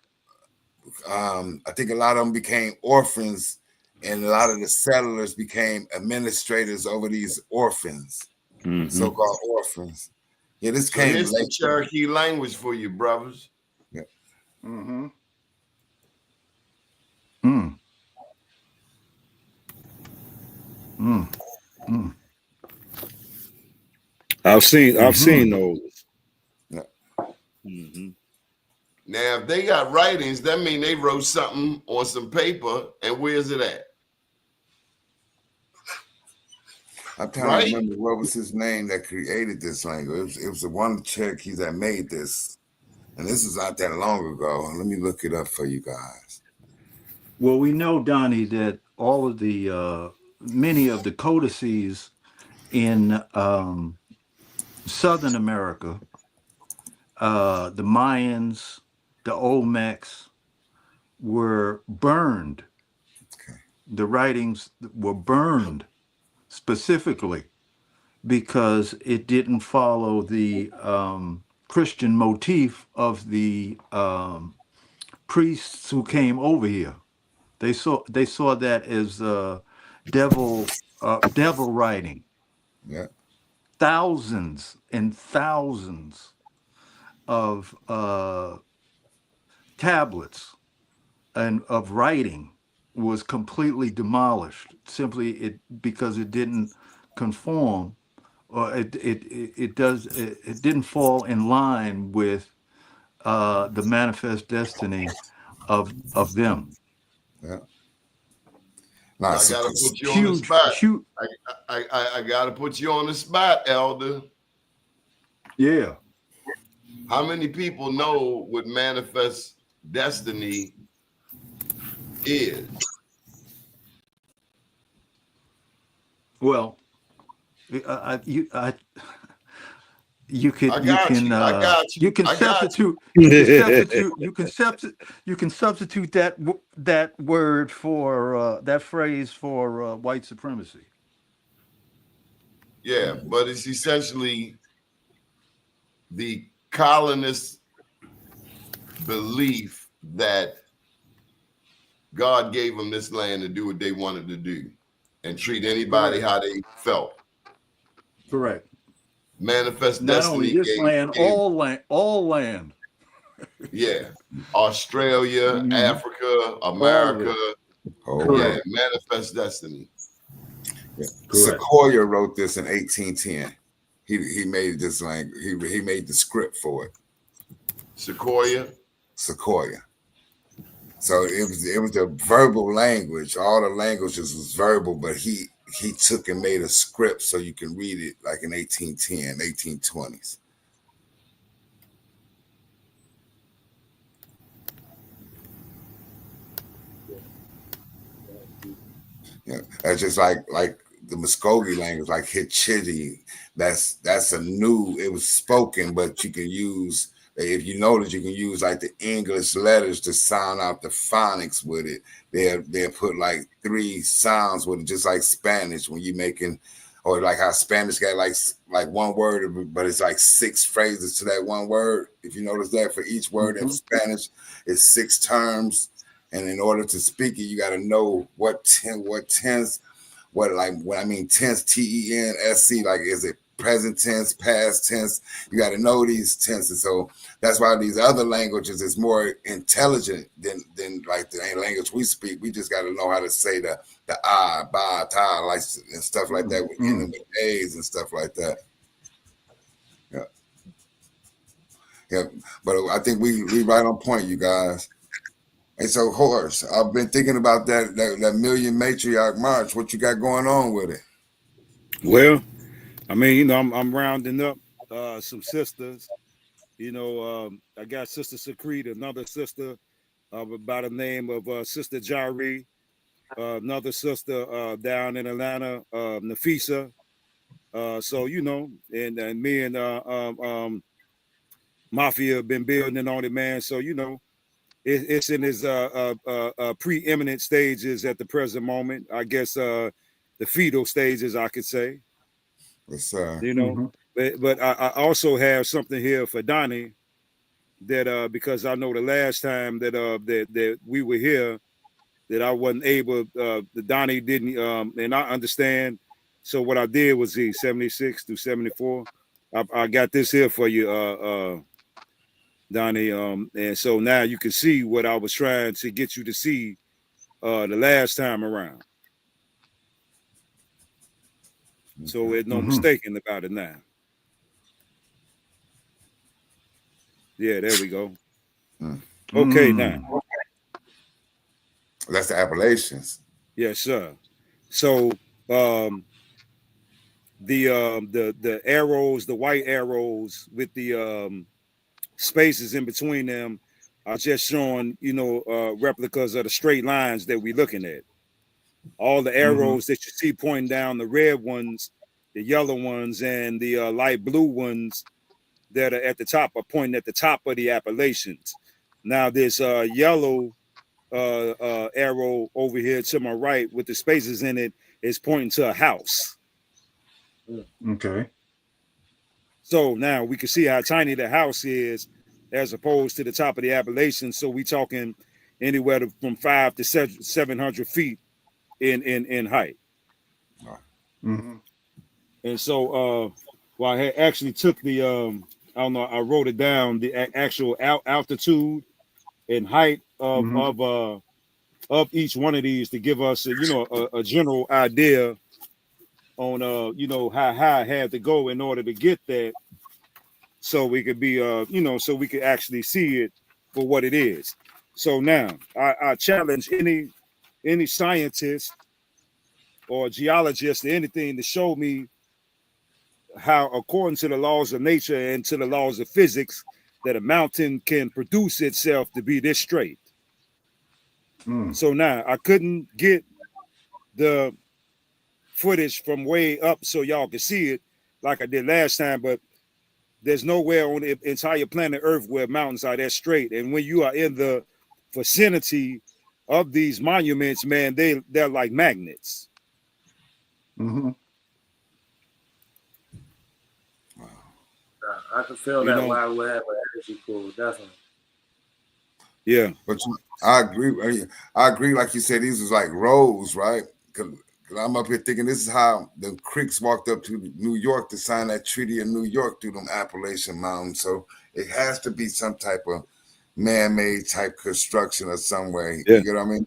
I think a lot of them became orphans, and a lot of the settlers became administrators over these orphans, so-called orphans. Yeah, this So came here's some late. Cherokee language for you, brothers. Yeah. Mm-hmm. Mm. Mm. Mm. I've seen Mm-hmm. those. Yeah. Mm-hmm. Now, if they got writings, that mean they wrote something on some paper, and where's it at? I'm trying Right? to remember what was his name that created this language. It was the one of the Cherokees that made this. And this is not that long ago. Let me look it up for you guys. Well, we know, Donnie, that all of the many of the codices in Southern America, the Mayans, the Olmecs, were burned. Okay. The writings were burned specifically because it didn't follow the Christian motif of the priests who came over here. They saw that as devil writing. Yeah. Thousands and thousands of tablets and of writing was completely demolished simply because it didn't conform, or it didn't fall in line with the manifest destiny of them. Yeah. Nah, I gotta put you on the Huge, spot. huge. I gotta put you on the spot, Elder. Yeah. How many people know what manifest destiny is? Well, I you I can you got can you. I got you. you can I got you. substitute you can substitute that word for that phrase for white supremacy. Yeah, but it's essentially the colonists' belief that God gave them this land to do what they wanted to do and treat anybody Correct. how they felt. Correct. Manifest Not only destiny this land, gave all land, yeah, Australia, Mhm. Africa, All of America. it. Oh, Yeah, Correct. manifest destiny. yeah. Correct. Sequoia wrote this in 1810. He made this language. He made the script for it. Sequoia. Sequoia. So it was the verbal language. All the languages was verbal, but he took and made a script so you can read it like in 1810, 1820s. Yeah, that's just like the Muskogee language, like Hitchiti. That's a new. It was spoken, but you can use, if you notice, you can use like the English letters to sound out the phonics with it. They'll put like 3 sounds with it, just like Spanish when you making, or like how Spanish got like one word, but it's like 6 phrases to that one word. If you notice that for each word in Spanish, it's 6 terms. And in order to speak it, you got to know what tense, when I mean tense, TENSC, like is it present tense, past tense? You got to know these tenses. So that's why these other languages is more intelligent than like the language we speak. We just got to know how to say the I, ba, ta, like and stuff like that, with A's and stuff like that. Yeah, yeah. But I think we right on point, you guys. And so, Horace, I've been thinking about that Million Matriarch March. What you got going on with it? Well, I mean, you know, I'm rounding up some sisters. You know, I got Sister Secrete, another sister by the name of Sister Jari, another sister down in Atlanta, Nafisa. So, you know, and me and Mafia have been building on it, man. So, you know, it's in its preeminent stages at the present moment. I guess the fetal stages, I could say. Yes, You know, but I also have something here for Doni that because I know the last time that we were here that I wasn't able, the Doni didn't, and I understand. So what I did was 76 through 74. I got this here for you, Doni. And so now you can see what I was trying to get you to see the last time around. So there's no mistaking about it now. Yeah, there we go. Okay, now. That's the Appalachians. Yes, sir. So the arrows, the white arrows with the spaces in between them are just showing, you know, replicas of the straight lines that we're looking at. All the arrows that you see pointing down, the red ones, the yellow ones, and the light blue ones that are at the top are pointing at the top of the Appalachians. Now this yellow arrow over here to my right with the spaces in it is pointing to a house. Okay. So now we can see how tiny the house is as opposed to the top of the Appalachians. So we talking anywhere from 500 to 700 feet in height. And so well, I had actually took the I don't know, I wrote it down, the actual altitude and height of each one of these to give us you know a general idea on you know how high I had to go in order to get that, so we could be you know, so we could actually see it for what it is. So now I challenge any scientist or geologist or anything to show me how, according to the laws of nature and to the laws of physics, that a mountain can produce itself to be this straight. So now I couldn't get the footage from way up so y'all can see it like I did last time, but there's nowhere on the entire planet Earth where mountains are that straight. And when you are in the vicinity of these monuments, man, they're like magnets. I can feel that while we have an energy pool, definitely. Yeah, but I agree. I agree. Like you said, these was like roads, right? Because I'm up here thinking this is how the Creeks walked up to New York to sign that Treaty of New York through them Appalachian Mountains. So it has to be some type of man-made type construction or some way. Yeah. You get what I mean?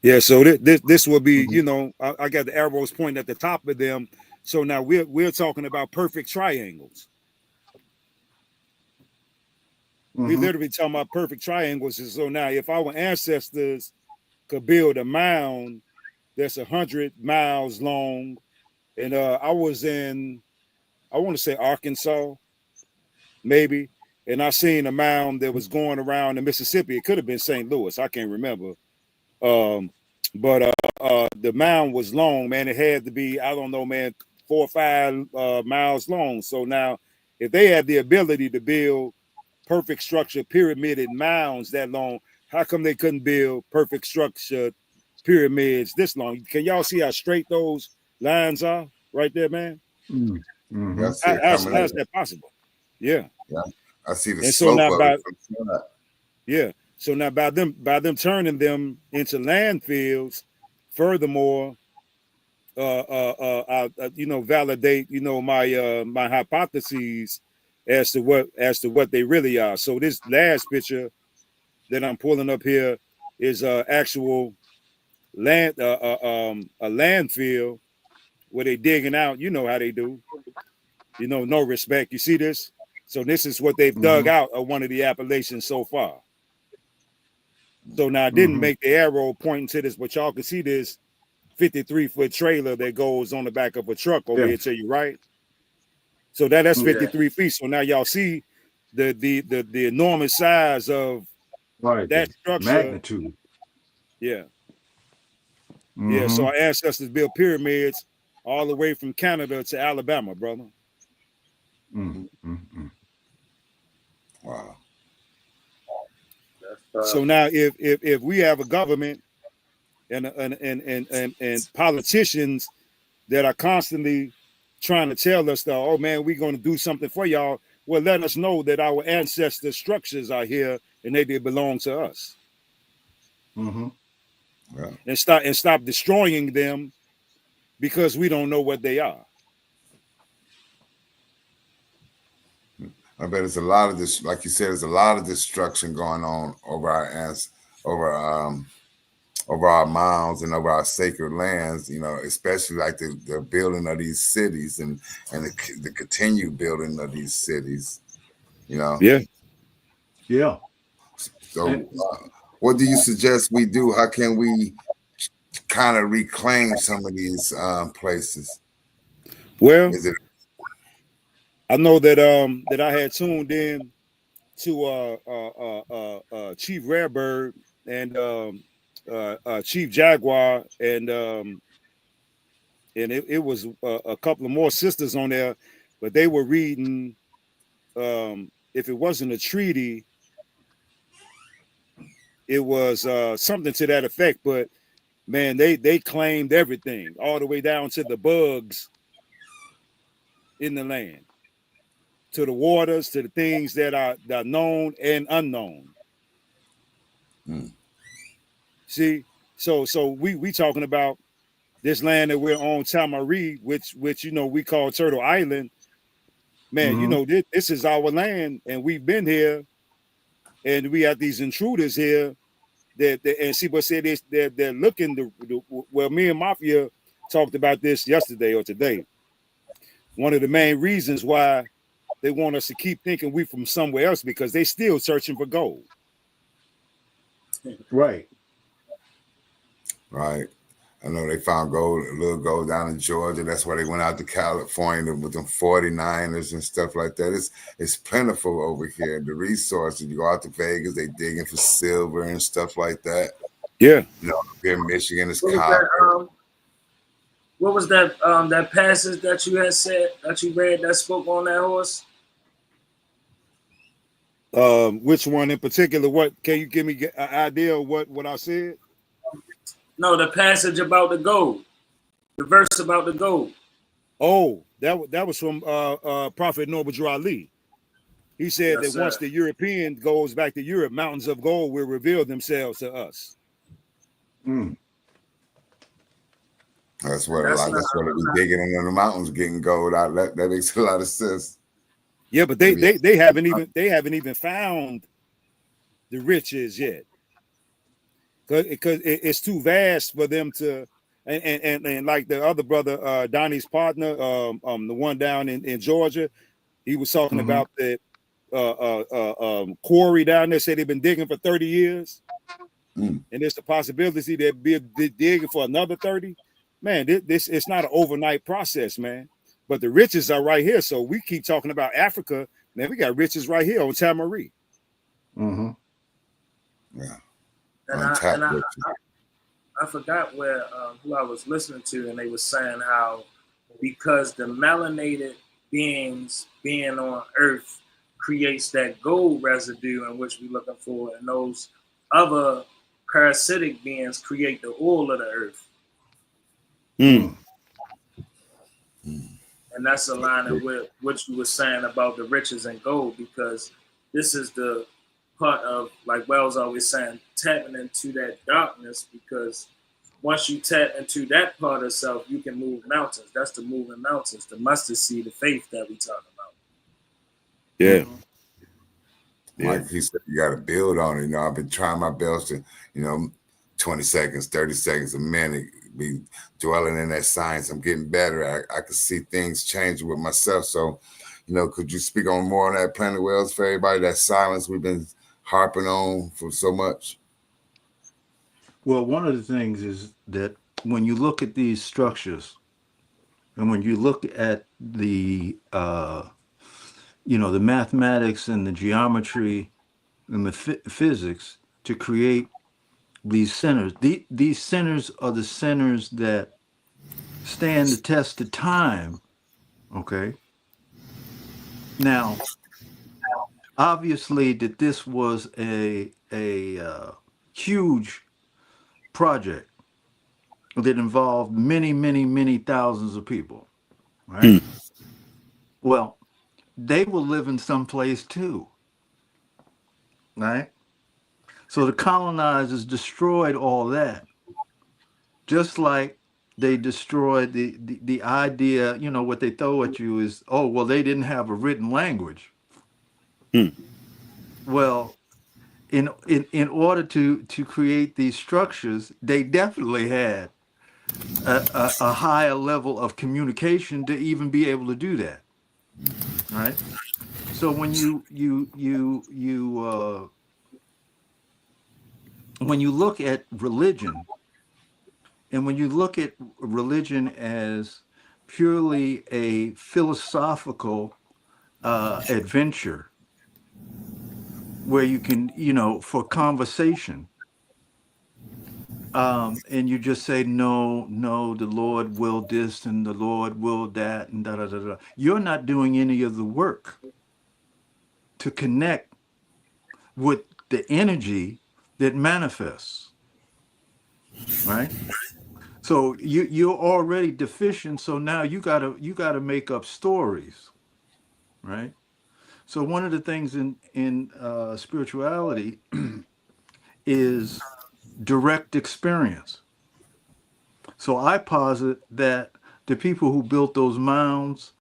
Yeah. So this will be, you know, I got the arrows pointing at the top of them. So now we're talking about perfect triangles. We literally talking about perfect triangles. And so now if our ancestors could build a mound that's 100 miles long, and I was in, I want to say Arkansas, maybe, and I seen a mound that was going around in Mississippi. It could have been St. Louis. I can't remember. But the mound was long, man. It had to be, I don't know, man, 4 or 5 miles long. So now, if they have the ability to build perfect structure pyramided mounds that long, how come they couldn't build perfect structure pyramids this long? Can y'all see how straight those lines are right there, man? Yeah, I see it How's coming up. that possible? Yeah. Yeah, I see the And so slope now of by it from the side. yeah, so now by them turning them into landfills, furthermore, validate my hypotheses as to what they really are. So this last picture that I'm pulling up here is actual land a landfill where they digging out. You know how they do. No respect. You see this? So this is what they've dug out of one of the Appalachians so far. So now I didn't make the arrow pointing to this, but y'all can see this 53-foot trailer that goes on the back of a truck over here to you, right? So that's 53 feet. So now y'all see the enormous size of that structure. Magnitude. Yeah. Yeah. So our ancestors built pyramids all the way from Canada to Alabama, brother. Wow. So now if we have a government and politicians that are constantly trying to tell us that, oh man, we're going to do something for y'all, well, let us know that our ancestor structures are here and they belong to us. Yeah. And stop destroying them because we don't know what they are. I bet it's a lot of this, like you said, there's a lot of destruction going on over our mounds and over our sacred lands, especially like the building of these cities and the continued building of these cities, Yeah. So what do you suggest we do? How can we kind of reclaim some of these places? Well, I know that I had tuned in to Chief Rarebird and Chief Jaguar, and it was a couple of more sisters on there, but they were reading, if it wasn't a treaty, it was something to that effect. But man, they claimed everything, all the way down to the bugs in the land, to the waters, to the things that are known and unknown. See, so we talking about this land that we're on, Tamari, which we call Turtle Island. Man, this is our land, and we've been here, and we have these intruders here and see what said this. They're looking well. Me and Mafia talked about this yesterday or today. One of the main reasons why they want us to keep thinking we from somewhere else, because they still searching for gold. Right. I know they found a little gold down in Georgia. That's why they went out to California with them 49ers and stuff like that. It's plentiful over here. The resources, you go out to Vegas, they digging for silver and stuff like that. Yeah. Here in Michigan, it's copper. What was that that passage that you had said, that you read, that spoke on that horse? Which one in particular? What can you give me an idea of what I said? No, the passage about the gold. The verse about the gold. Oh, that was from Prophet Noble Ali. He said that once the European goes back to Europe, mountains of gold will reveal themselves to us. That's what we digging in the mountains, getting gold out. That makes a lot of sense. Yeah, but they haven't even found the riches yet, because it's too vast for them to. And like the other brother, Donnie's partner, the one down in Georgia, he was talking about that quarry down there. Said they've been digging for 30 years, and there's the possibility they'll be digging for another 30. Man, this it's not an overnight process, man. But the riches are right here. So we keep talking about Africa. Man, we got riches right here on Tamari. Yeah. And I I forgot where who I was listening to, and they were saying how because the melanated beings being on Earth creates that gold residue in which we're looking for, and those other parasitic beings create the oil of the Earth. Mm. And that's aligning with what you were saying about the riches and gold, because this is the part of, like Wells always saying, tapping into that darkness, because once you tap into that part of self, you can move mountains. That's the moving mountains, the mustard seed of faith that we talk about. Yeah. Like he said, you got to build on it. You know, I've been trying my best to, 20 seconds, 30 seconds, a minute, be dwelling in that science. I'm getting better. I could see things changing with myself. So, could you speak on more on that, Planet Wells, for everybody, that silence we've been harping on for so much? Well, one of the things is that when you look at these structures and when you look at the the mathematics and the geometry and the physics to create these centers, these centers are the centers that stand the test of time. Okay. Now, obviously, that this was a huge project that involved many, many, many thousands of people, right? Well, they were living someplace too, right? So the colonizers destroyed all that, just like they destroyed the idea. What they throw at you is, oh, well, they didn't have a written language. Well, in order to create these structures, they definitely had a higher level of communication to even be able to do that, right? So when you look at religion, and when you look at religion as purely a philosophical adventure, where you can, for conversation, and you just say, no, no, the Lord will this and the Lord will that and da da da da. You're not doing any of the work to connect with the energy that manifests, right? So you're already deficient. So now you gotta make up stories, right? So one of the things in spirituality is direct experience. So I posit that the people who built those mounds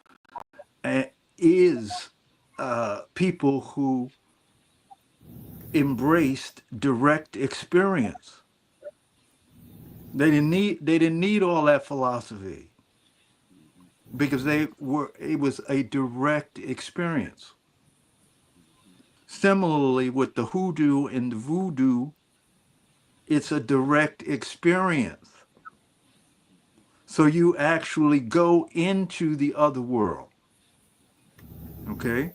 is people who embraced direct experience. They didn't need all that philosophy because it was a direct experience. Similarly with the hoodoo and the voodoo, it's a direct experience. So you actually go into the other world, okay?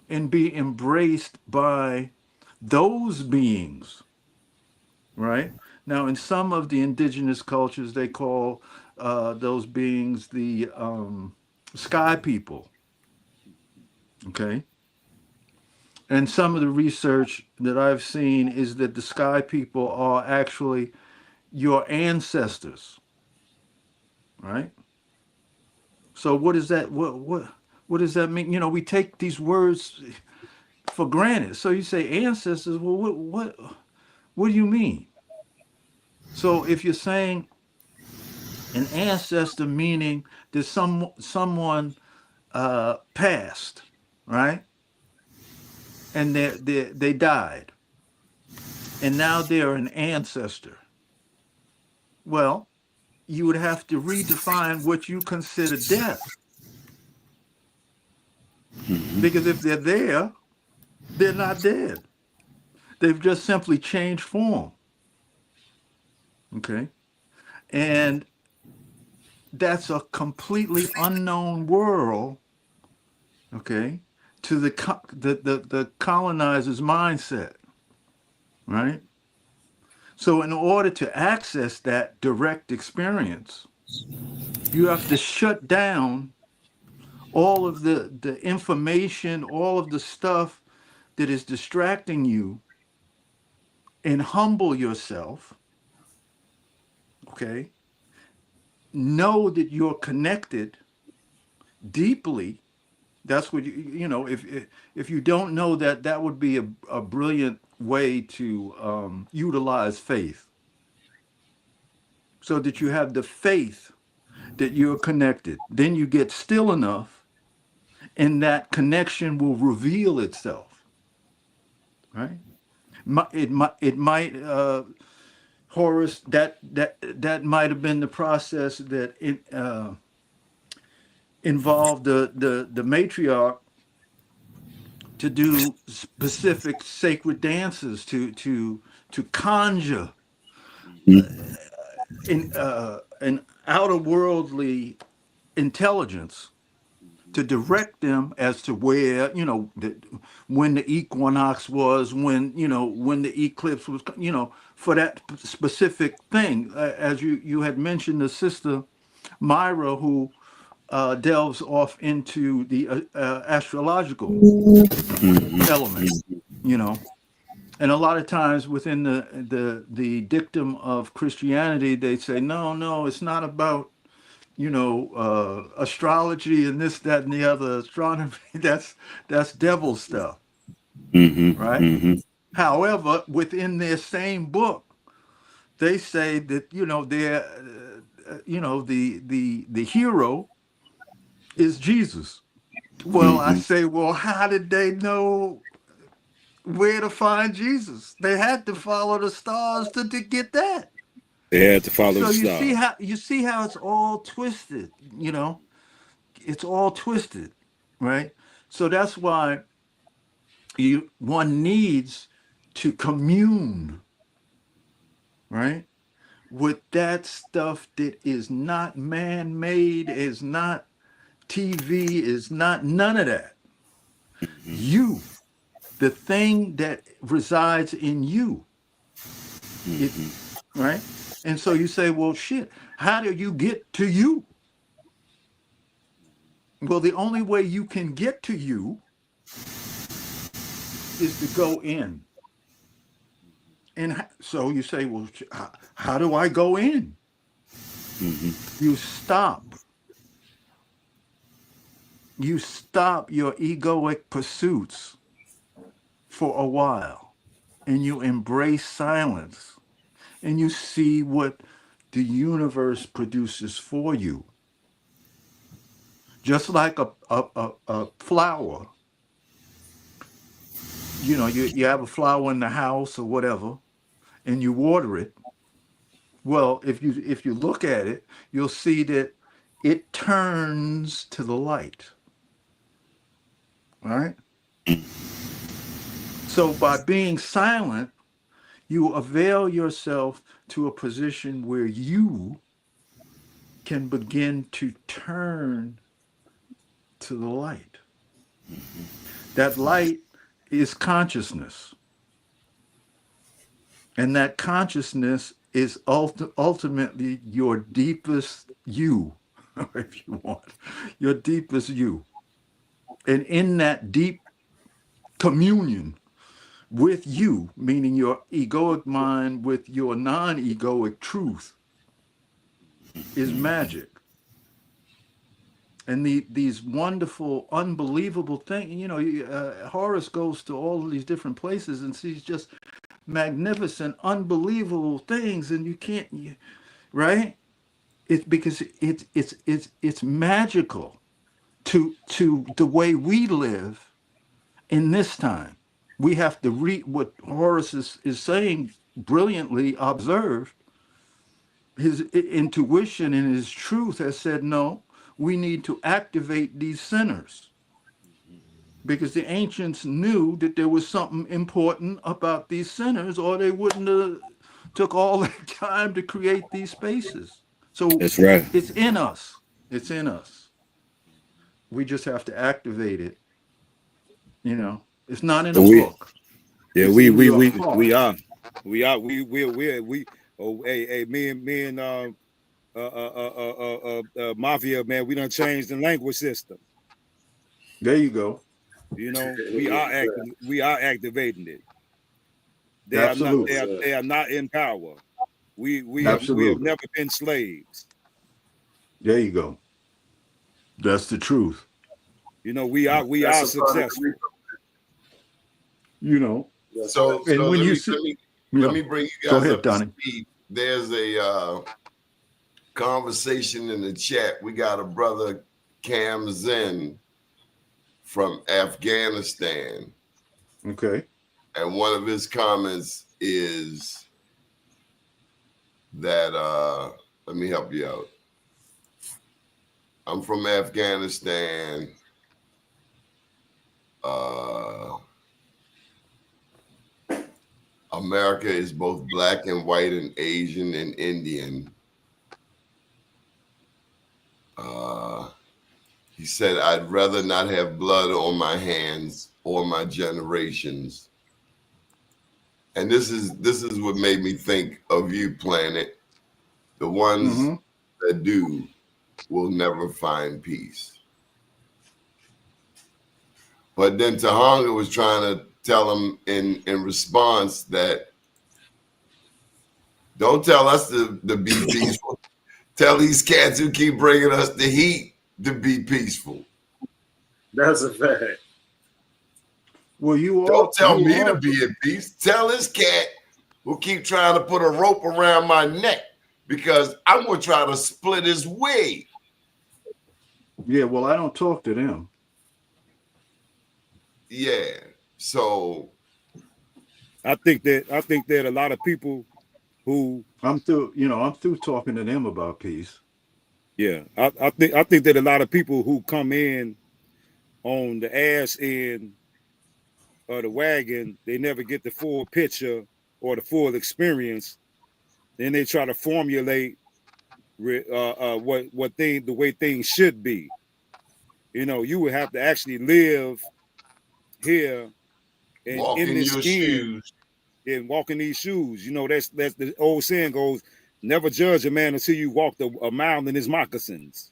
And be embraced by those beings, right? Now, in some of the indigenous cultures, they call those beings the sky people, okay? And some of the research that I've seen is that the sky people are actually your ancestors, right? So what is that? What does that mean? We take these words for granted. So you say ancestors. Well, what do you mean? So if you're saying an ancestor, meaning that someone passed, right, and they died, and now they're an ancestor. Well, you would have to redefine what you consider death, because if they're there, they're not dead. They've just simply changed form. Okay, and that's a completely unknown world, okay, to the colonizer's mindset, right? So in order to access that direct experience, you have to shut down all of the information, all of the stuff that is distracting you, and humble yourself. Okay. Know that you're connected deeply. That's what if you don't know that, that would be a brilliant way to utilize faith, so that you have the faith that you're connected. Then you get still enough, and that connection will reveal itself. Right? It might Horace, that might have been the process that involved the matriarch to do specific sacred dances to conjure in an outer worldly intelligence, to direct them as to where, when the equinox was, when the eclipse was, for that specific thing. As you had mentioned, the sister Myra, who delves off into the astrological elements, and a lot of times within the dictum of Christianity, they say, no, it's not about astrology and this, that, and the other, astronomy. That's devil stuff, right? However, within their same book, they say that they're the hero is Jesus. Well, I say, well, how did they know where to find Jesus? They had to follow the stars to get that. They had to follow So the you star. see how it's all twisted. It's all twisted, right? So that's why one needs to commune, right, with that stuff that is not man-made, is not TV, is not none of that. You, the thing that resides in you, it, right? And so you say, well, shit, how do you get to you? Well, the only way you can get to you is to go in. And so you say, well, how do I go in? You stop. You stop your egoic pursuits for a while, and you embrace silence, and you see what the universe produces for you. Just like a flower, you have a flower in the house or whatever, and you water it. Well, if you look at it, you'll see that it turns to the light. Right? So by being silent, you avail yourself to a position where you can begin to turn to the light. That light is consciousness. And that consciousness is ultimately your deepest you, if you want, your deepest you. And in that deep communion with you, meaning your egoic mind with your non-egoic truth, is magic. And these wonderful, unbelievable things, Horace goes to all of these different places and sees just magnificent, unbelievable things, and you can't, right? It's because it's magical to the way we live in this time. We have to read what Horace is saying, brilliantly observed. His intuition and his truth has said, no, we need to activate these centers, because the ancients knew that there was something important about these centers, or they wouldn't have took all that time to create these spaces. So That's right. It's in us. It's in us. We just have to activate it. It's not in a book. Yeah, It's we in we your we heart. we are. We are we oh hey me and Mafia, man, we done changed the language system. There you go. You know, we are activating it. They are not Absolutely. they are not in power. We have Absolutely. never been slaves. There you go. That's the truth. You know, we are That's a part of successful. You know. So And when let you me, see, let me bring you go guys ahead, up to Donnie. speed. There's a conversation in the chat. We got a brother, Cam Zen, from Afghanistan. Okay. And one of his comments is that, let me help you out. I'm from Afghanistan. America is both black and white and Asian and Indian. He said, I'd rather not have blood on my hands or my generations. And this is what made me think of you, Planet. The ones that do will never find peace. But then Tahanga was trying to tell him in response that don't tell us to be peaceful. Tell these cats who keep bringing us the heat to be peaceful. That's a fact. Well, don't tell me to be at peace. Tell this cat who keep trying to put a rope around my neck because I'm gonna try to split his wig. Yeah, well, I don't talk to them. Yeah, so I think that a lot of people who I'm through talking to them about peace. Yeah, I think that a lot of people who come in on the ass end of the wagon, they never get the full picture or the full experience. Then they try to formulate the way things should be. You know, you would have to actually live here and walk in in this your skin shoes and walk in these shoes. You know, that's the old saying goes, never judge a man until you walk a mile in his moccasins.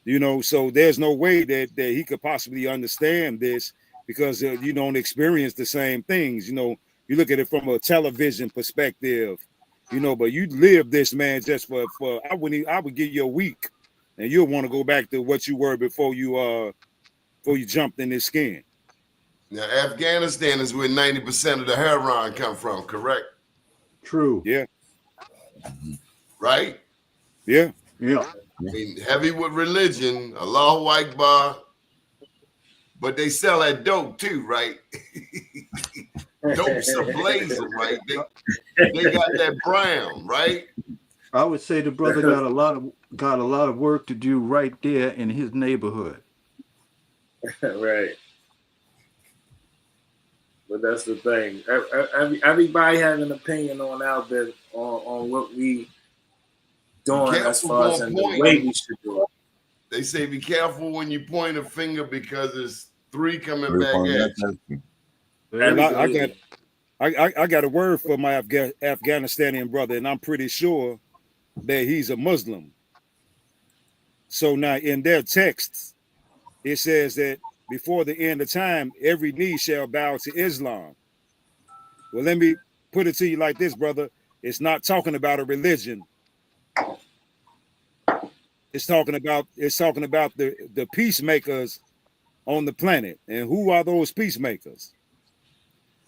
You know, so there's no way that he could possibly understand this because you don't experience the same things. You know, you look at it from a television perspective, you know, but you live this, man, just for I would give you a week and you'll want to go back to what you were before you jumped in this skin. Now, Afghanistan is where 90% of the heroin come from, correct? True. Yeah. Right? Yeah. Yeah. I mean, heavy with religion, Allahu Akbar, but they sell that dope too, right? Dope's ablazing, right? They got that brown, right? I would say the brother got a lot of work to do right there in his neighborhood. Right. But that's the thing. Everybody has an opinion on our bit on what we doing as far as in the way we should do it. They say be careful when you point a finger because there's three coming back at you. And I got a word for my Afghanistani brother, and I'm pretty sure that he's a Muslim. So now in their texts, it says that before the end of time, every knee shall bow to Islam. Well, let me put it to you like this, brother. It's not talking about a religion. It's talking about the peacemakers on the planet. And who are those peacemakers?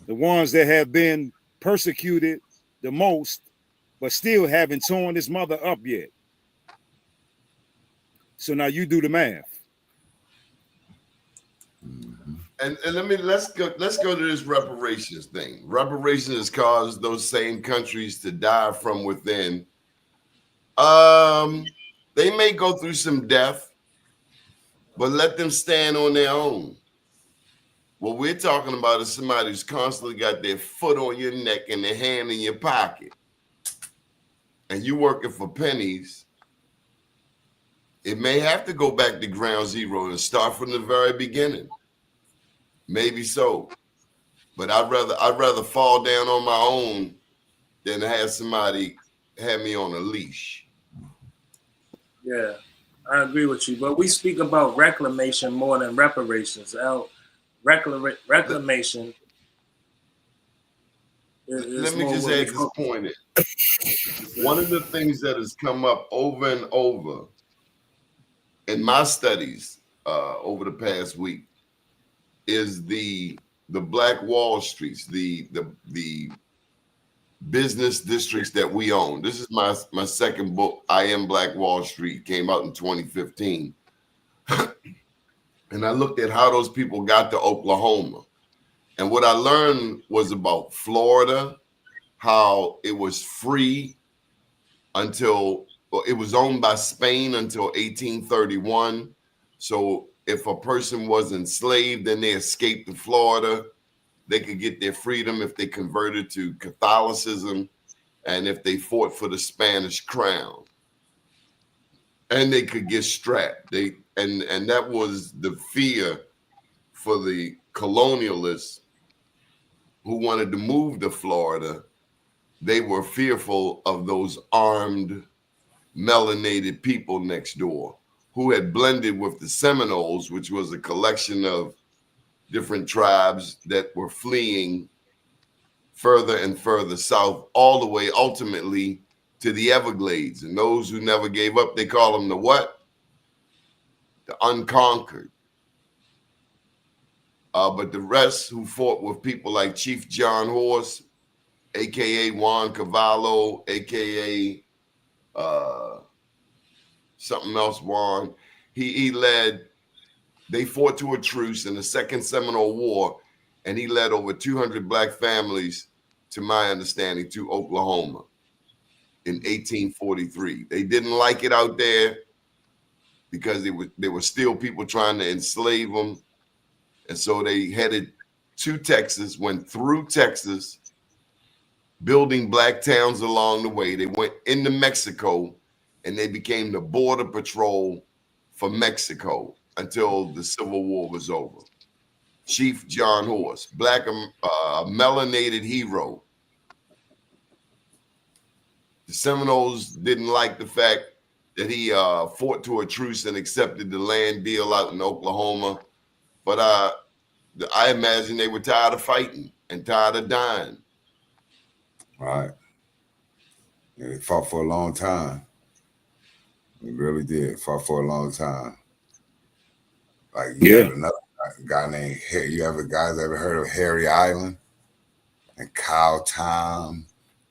The ones that have been persecuted the most, but still haven't torn this mother up yet. So now you do the math. And let's go to this reparations thing. Reparations has caused those same countries to die from within. They may go through some death, but let them stand on their own. What we're talking about is somebody who's constantly got their foot on your neck and their hand in your pocket. And you working for pennies. It may have to go back to ground zero and start from the very beginning. Maybe so. But I'd rather fall down on my own than to have somebody have me on a leash. Yeah, I agree with you. But we speak about reclamation more than reparations. Reclamation Let is me more just what we add this focus point in. on. One of the things that has come up over and over in my studies over the past week is the Black Wall Streets, the business districts that we own. This is my second book, I Am Black Wall Street, came out in 2015. And I looked at how those people got to Oklahoma. And what I learned was about Florida, how it was free until it was owned by Spain until 1831. So if a person was enslaved, then they escaped to Florida. They could get their freedom if they converted to Catholicism and if they fought for the Spanish crown. And they could get strapped. And that was the fear for the colonialists who wanted to move to Florida. They were fearful of those armed, melanated people next door who had blended with the Seminoles, which was a collection of different tribes that were fleeing further and further south, all the way ultimately to the Everglades. And those who never gave up, they call them the what? The unconquered. But the rest who fought with people like Chief John Horse, aka Juan Cavallo, aka something else, Juan. He led, they fought to a truce in the Second Seminole War, and he led over 200 black families, to my understanding, to Oklahoma in 1843. They didn't like it out there because there were still people trying to enslave them. And so they headed to Texas, went through Texas, building black towns along the way. They went into Mexico, and they became the border patrol for Mexico until the Civil War was over. Chief John Horse, black, melanated hero. The Seminoles didn't like the fact that he fought to a truce and accepted the land deal out in Oklahoma. But I imagine they were tired of fighting and tired of dying. Right. Yeah, they fought for a long time. They really did. Fought for a long time. Like you had another guy named Harry. Guys ever heard of Harry Island and Cow Tom?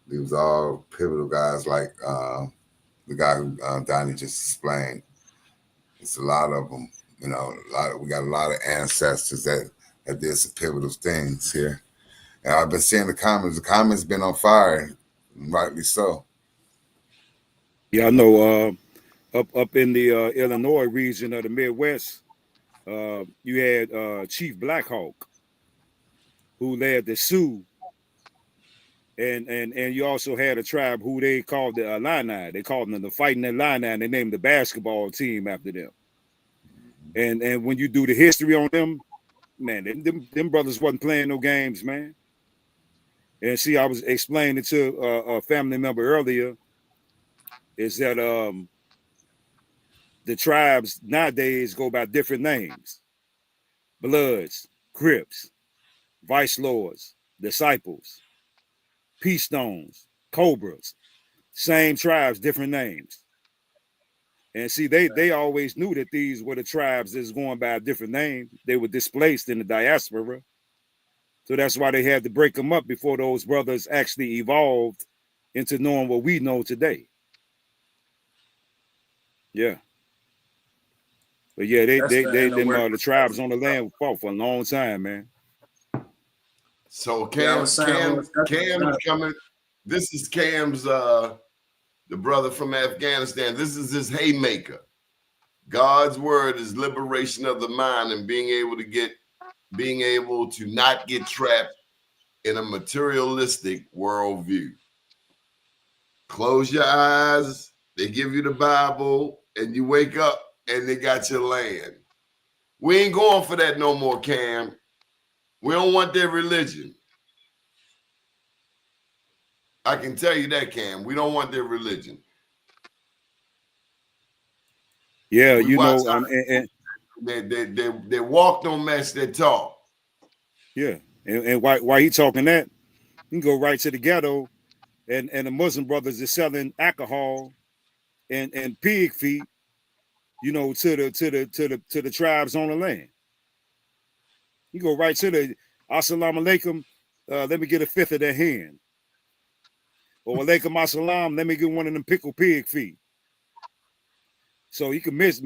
These was all pivotal guys like the guy who Donnie just explained. It's a lot of them. You know, we got a lot of ancestors that did some pivotal things here. And I've been seeing the comments. The comments been on fire, rightly so. Yeah, I know. Up in the Illinois region of the Midwest, you had Chief Blackhawk, who led the Sioux, and you also had a tribe who they called the Illini. They called them the Fighting Illini, and they named the basketball team after them. And when you do the history on them, man, them brothers wasn't playing no games, man. And see, I was explaining to a family member earlier, is that the tribes nowadays go by different names: Bloods, Crips, Vice Lords, Disciples, Peace Stones, Cobras. Same tribes, different names. And see, they always knew that these were the tribes that's going by a different name. They were displaced in the diaspora. So that's why they had to break them up before those brothers actually evolved into knowing what we know today. Yeah. But yeah, the tribes on the land fought for a long time, man. So Cam's coming. This is Cam's the brother from Afghanistan. This is his haymaker. God's word is liberation of the mind and being able to not get trapped in a materialistic worldview. Close your eyes. They give you the Bible and you wake up and they got your land. We ain't going for that no more, Cam. We don't want their religion. I can tell you that, Cam. We don't want their religion. Yeah, We you watch know, and they walk don't match their talk. yeah, and why he talking that? You can go right to the ghetto, and the Muslim brothers is selling alcohol and pig feet, you know, to the tribes on the land. You go right to the Assalamu alaikum, let me get a fifth of their hand. Or alaikum assalam, let me get one of them pickled pig feet. So you can miss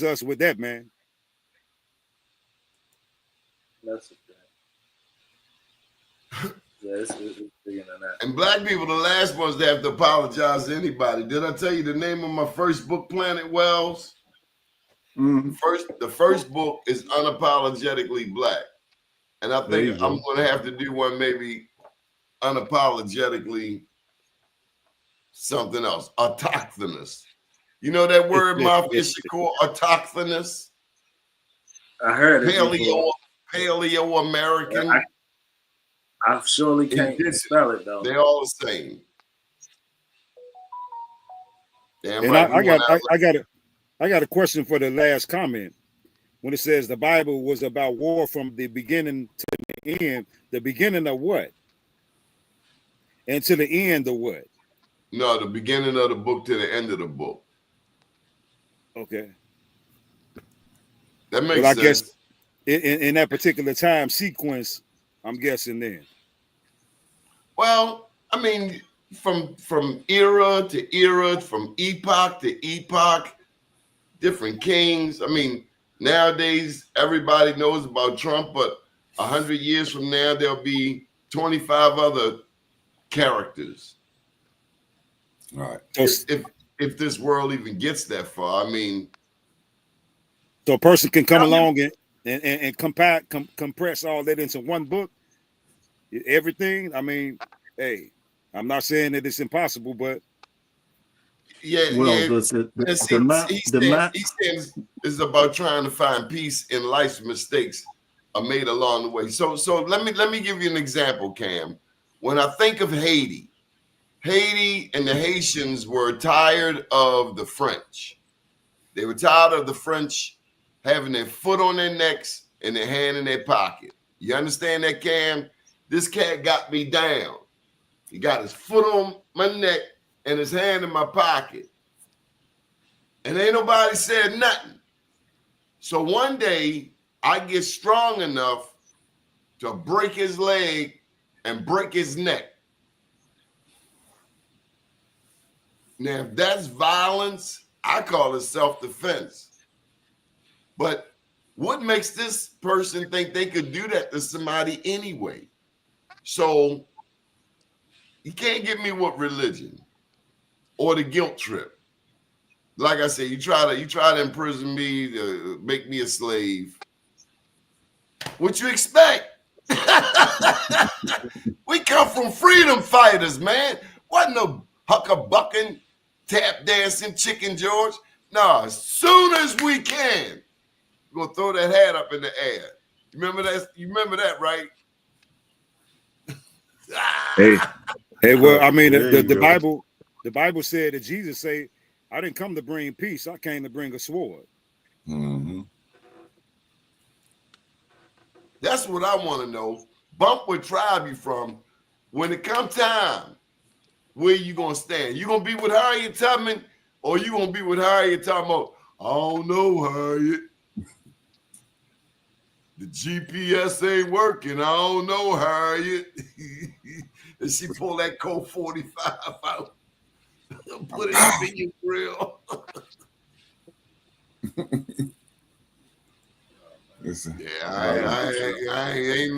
us with that, man. That's a fact. Yeah, it's bigger than that. And black people, the last ones that have to apologize to anybody. Did I tell you the name of my first book, Planet Wells? Mm-hmm. The first book is Unapologetically Black. And I think I'm going to have to do one maybe unapologetically something else. Autochthonous. You know that word, Mafia Shakur? Autochthonous? I heard it. Paleo-American. I surely can't spell it though. They're all the same. Damn and right, I got a question for the last comment. When it says the Bible was about war from the beginning to the end, the beginning of what? And to the end of what? No, the beginning of the book to the end of the book. Okay. That makes sense. I guess in that particular time sequence, I'm guessing then. Well, I mean, from era to era, from epoch to epoch, different kings. I mean, nowadays everybody knows about Trump, but 100 years from now there'll be 25 other characters. All right. If this world even gets that far, I mean, so a person can come along and compress all that into one book. Everything. I mean, hey, I'm not saying that it's impossible, but yeah. Well, yeah. He says it's about trying to find peace in life's mistakes are made along the way. So let me give you an example, Cam. When I think of Haiti and the Haitians were tired of the French. They were tired of the French having their foot on their necks and their hand in their pocket. You understand that, Cam? This cat got me down. He got his foot on my neck and his hand in my pocket. And ain't nobody said nothing. So one day I get strong enough to break his leg and break his neck. Now, if that's violence, I call it self-defense. But what makes this person think they could do that to somebody anyway? So you can't get me with religion or the guilt trip. Like I said, you try to imprison me, to make me a slave. What you expect? We come from freedom fighters, man. Wasn't no huckabucking, tap dancing, chicken George. No, as soon as we can, we're gonna throw that hat up in the air. You remember that? You remember that, right? Hey, well, I mean, the Bible said that Jesus said, I didn't come to bring peace. I came to bring a sword. Mm-hmm. That's what I want to know. Bump what tribe you from. When it come time, where you gonna stand? You gonna be with Harriet Tubman, or you gonna be with Harriet Tubman? I don't know, Harriet. The GPS ain't working. I don't know, Harriet. And she pull that Colt 45 out, put it up in your grill. I ain't.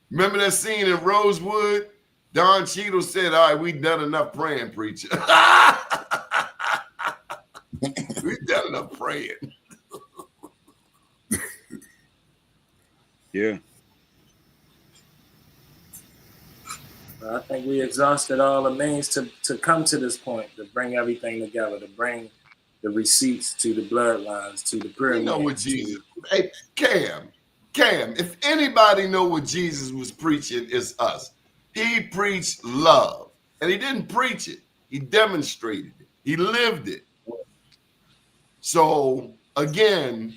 Remember that scene in Rosewood? Don Cheadle said, "All right, we done enough praying, preacher. We done enough praying." Yeah. I think we exhausted all the means to come to this point, to bring everything together, to bring the receipts to the bloodlines, to the pyramid. You know what Jesus? Hey, Cam, if anybody know what Jesus was preaching, it's us. He preached love. And he didn't preach it. He demonstrated it. He lived it. So again,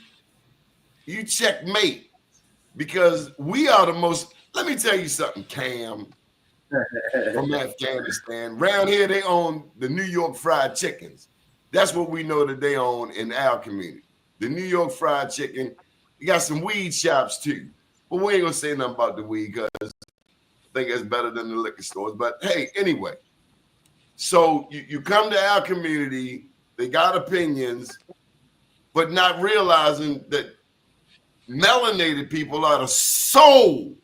you checkmate, because we are the most. Let me tell you something, Cam, from Afghanistan. Around here, they own the New York Fried Chickens. That's what we know that they own in our community. The New York Fried Chicken. You got some weed shops too. But we ain't gonna say nothing about the weed because I think it's better than the liquor stores. But hey, anyway. So you come to our community, they got opinions, but not realizing that melanated people are the soul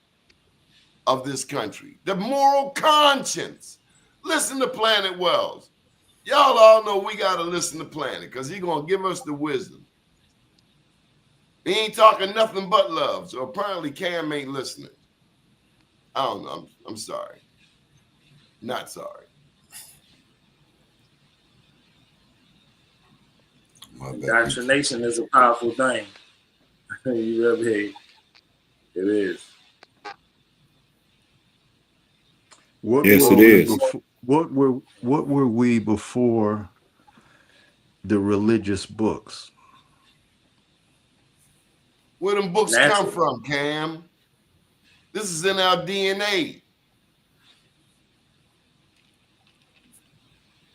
of this country, the moral conscience. Listen to Planet Wells. Y'all all know we got to listen to Planet because he's going to give us the wisdom. He ain't talking nothing but love. So apparently Cam ain't listening. I don't know. I'm sorry. Not sorry. Indoctrination is a powerful thing. You really, it is. Yes, it is. What were we before the religious books? Where them books come from, Cam? This is in our DNA.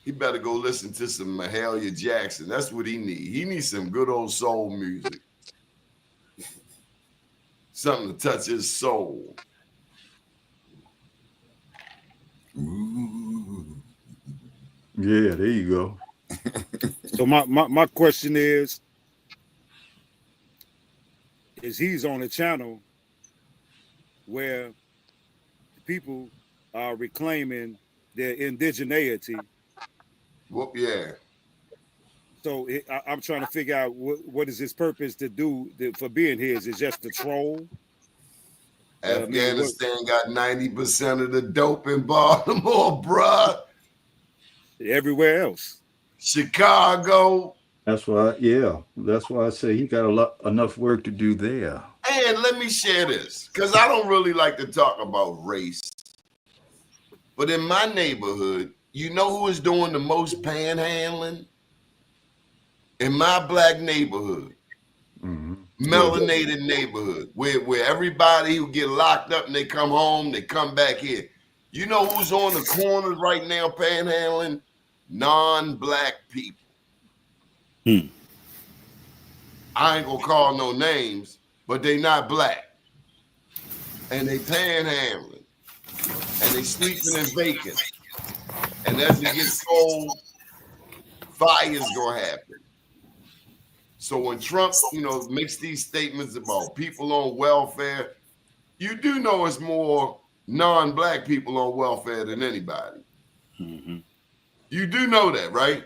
He better go listen to some Mahalia Jackson. That's what he needs. He needs some good old soul music. Something to touch his soul. Ooh. Yeah, there you go. So my question is he's on a channel where people are reclaiming their indigeneity. Well, yeah. So I'm trying to figure out what is his purpose to do for being here. Is it just to troll? Afghanistan got 90% of the dope in Baltimore, bruh. Everywhere else. Chicago. That's why I say he got enough work to do there. And let me share this, because I don't really like to talk about race. But in my neighborhood, you know who is doing the most panhandling? In my black neighborhood. Melanated neighborhood, where everybody who get locked up and they come home, they come back here. You know who's on the corners right now panhandling? Non-black people. I ain't gonna call no names, but they not black. And they panhandling. And they sleeping in vacant. And as it gets cold, fire's gonna happen. So when Trump, makes these statements about people on welfare, you do know it's more non-black people on welfare than anybody. Mm-hmm. You do know that, right?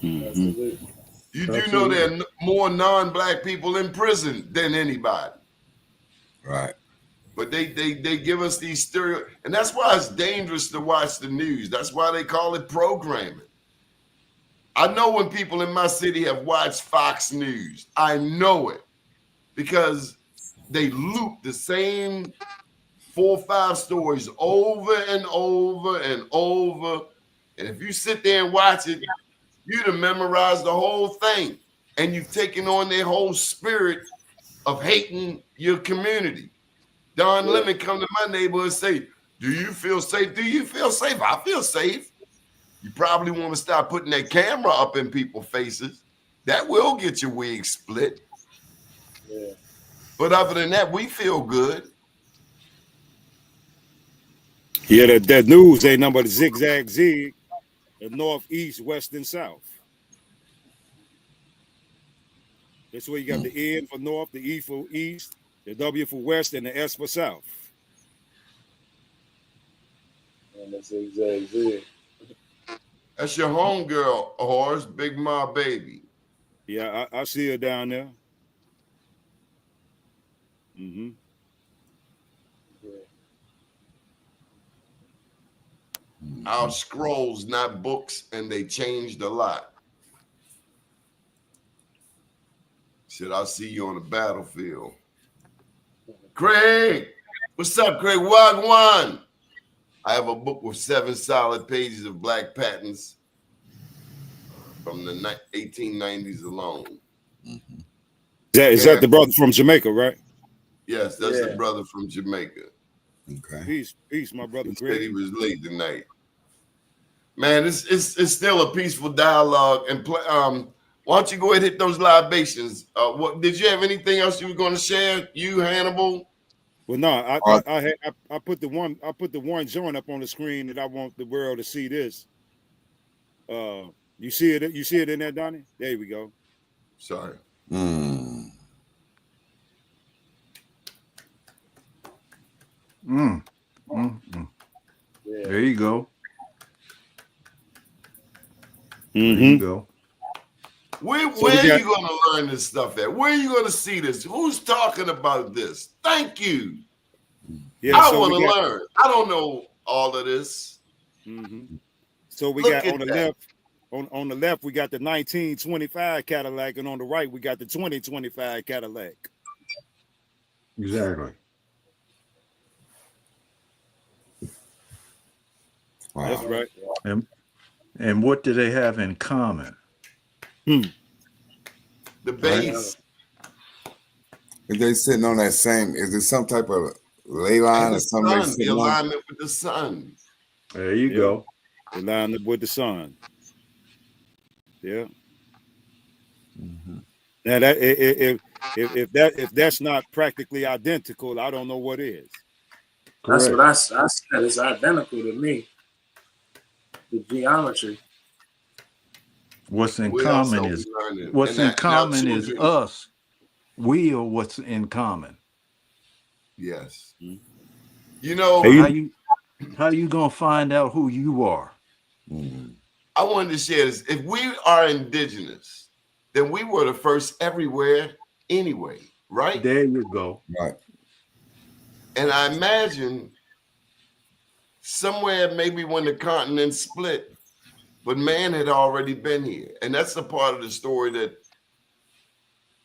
Mm-hmm. You do know there are more non-black people in prison than anybody. Right. But they give us these stereotypes. And that's why it's dangerous to watch the news. That's why they call it programming. I know when people in my city have watched Fox News, I know it because they loop the same 4 or 5 stories over and over and over. And if you sit there and watch it, you'd have memorized the whole thing. And you've taken on their whole spirit of hating your community. Don Lemon come to my neighborhood and say, do you feel safe? Do you feel safe? I feel safe. You probably want to start putting that camera up in people's faces. That will get your wig split. Yeah. But other than that, we feel good. Yeah, that news ain't nothing but a zigzag zig, the north, east, west, and south. That's where you got the N for north, the E for east, the W for west, and the S for south. And that's exactly. That's your homegirl, Horace, Big Ma Baby. Yeah, I see her down there. Mm-hmm. Our scrolls, not books, and they changed a lot. Said, I'll see you on the battlefield. Craig, what's up, Craig? Wagwan. I have a book with 7 solid pages of black patents from the 1890s alone. Is that the brother from Jamaica, right? Yes, that's the brother from Jamaica. Okay. Peace, my brother. He said he was late tonight. Man, it's still a peaceful dialogue. And why don't you go ahead and hit those libations? What did you have anything else you were going to share? You, Hannibal? Well, no, I put the one joint up on the screen that I want the world to see. This. You see it? You see it in there, Donnie? There we go. Sorry. There you go. Mm-hmm. There you go. Where are you going to learn this stuff at? Where are you going to see this? Who's talking about this? Thank you. Yeah, I want to learn. I don't know all of this. Mm-hmm. So we Look got at on the that. left. On the left, we got the 1925 Cadillac, and on the right, we got the 2025 Cadillac. Exactly. Wow. That's right. And what do they have in common? The base. If they sitting on that same, is there some type of ley line or something? The alignment with the sun. There you go. Alignment with the sun. Yeah. Mm-hmm. Now that if that's not practically identical, I don't know what is. That's what I said. It's identical to me. The geometry. What's in common is us. We are what's in common. Yes. You know, how you gonna find out who you are? I wanted to share this. If we are indigenous, then we were the first everywhere anyway, right? There you go. Right. And I imagine somewhere maybe when the continent split, but man had already been here. And that's the part of the story that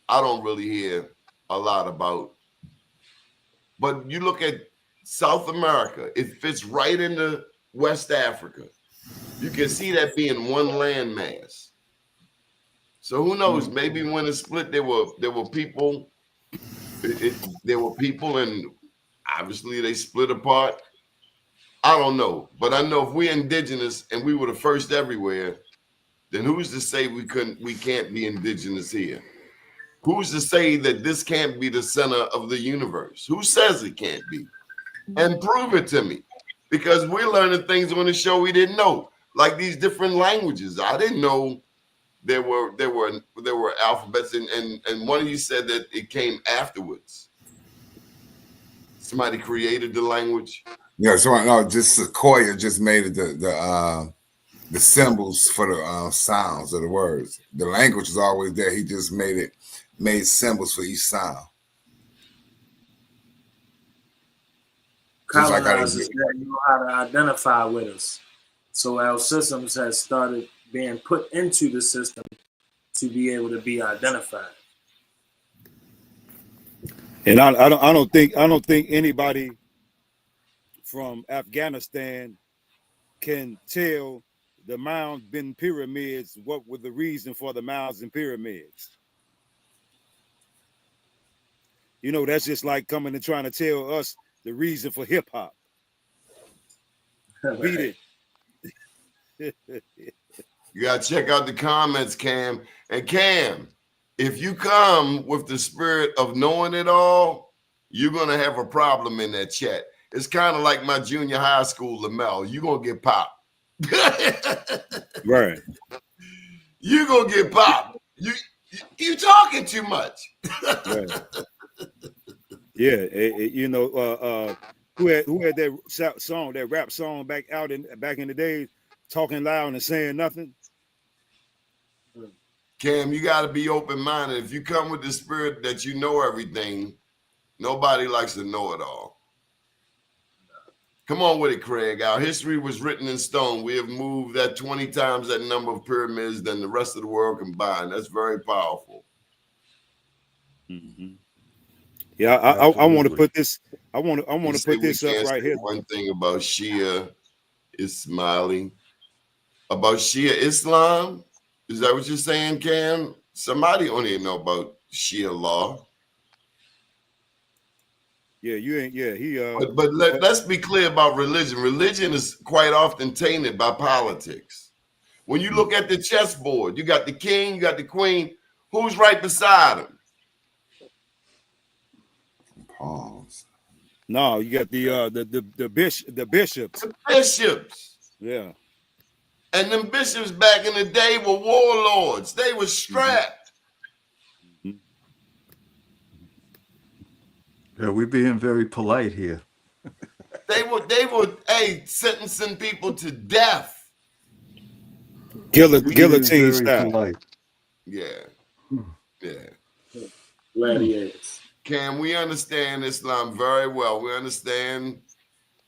I don't really hear a lot about. But you look at South America, it fits right into West Africa. You can see that being one landmass. So who knows? Maybe when it split, there were people. There were people, and obviously they split apart. I don't know, but I know if we're indigenous and we were the first everywhere, then who's to say we can't be indigenous here? Who's to say that this can't be the center of the universe? Who says it can't be? And prove it to me, because we're learning things on the show we didn't know, like these different languages. I didn't know there were alphabets, and one of you said that it came afterwards. Somebody created the language. Yeah, so no, just Sequoia just made it the symbols for the sounds of the words. The language is always there. He just made symbols for each sound. Colonizers that know how to identify with us. So our systems has started being put into the system to be able to be identified. And I don't think anybody from Afghanistan can tell the mound and pyramids what was the reason for the mounds and pyramids. You know, that's just like coming and trying to tell us the reason for hip hop. Beat it. You gotta check out the comments, Cam. And Cam, if you come with the spirit of knowing it all, you're gonna have a problem in that chat. It's kind of like my junior high school, Lamel. You're gonna get popped. Right. You're gonna get popped. You talking too much. Right. Yeah, you know, who had that song, that rap song back in the days, talking loud and saying nothing? Cam, you got to be open-minded. If you come with the spirit that you know everything, nobody likes to know it all. Come on with it, Craig. Our history was written in stone. We have moved that 20 times that number of pyramids than the rest of the world combined. That's very powerful. Mm-hmm. Yeah, I want to put this. I want to put this up right here. One thing about Shia Ismaili, about Shia Islam. Is that what you're saying, Cam? Somebody only know about Shia law. Yeah, you ain't. Yeah, he. But let's be clear about religion. Religion is quite often tainted by politics. When you look at the chessboard, you got the king, you got the queen. Who's right beside him? Pause. No, you got the bishops. The bishops. Yeah. And them bishops back in the day were warlords. They were strapped. Mm-hmm. Yeah, we're being very polite here. They were sentencing people to death. Guillotine style. Polite. Yeah. Yeah. Gladiators. Cam, we understand Islam very well. We understand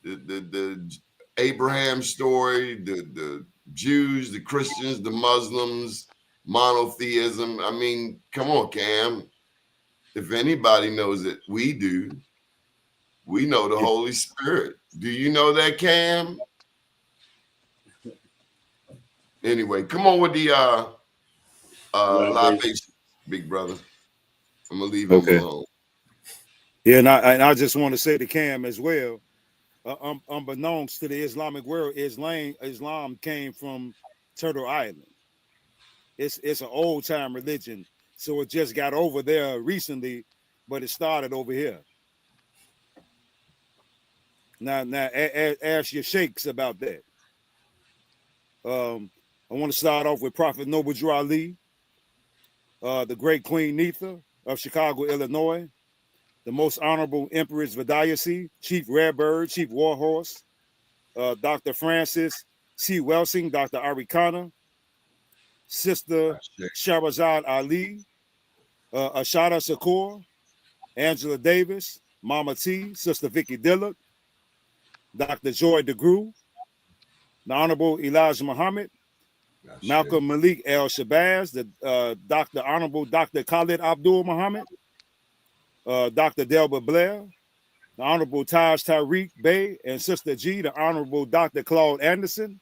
the Abraham story, the Jews, the Christians, the Muslims, monotheism. I mean, come on, Cam. If anybody knows it, we do. We know the Holy Spirit. Do you know that, Cam? Anyway, come on with the libations, big brother. I'm gonna leave him alone. Yeah, and I just want to say to Cam as well. Unbeknownst to the Islamic world, Islam came from Turtle Island. It's an old time religion, so it just got over there recently, but it started over here. Now, ask your sheikhs about that. I want to start off with Prophet Noble Drew Ali, the great Queen Neitha of Chicago, Illinois, the most honorable Empress Vidayasi, Chief Redbird, Chief Warhorse, Dr. Francis C. Welsing, Dr. Arikana, Sister Shahrazad Ali, Ashada Shakur, Angela Davis, Mama T, Sister Vicky Dillard, Dr. Joy DeGrew, the Honorable Elijah Muhammad, Malcolm Malik El Shabazz, the Honorable Dr. Khalid Abdul Muhammad, Dr. Delbert Blair, the Honorable Taj Tariq Bey, and Sister G, the Honorable Dr. Claude Anderson,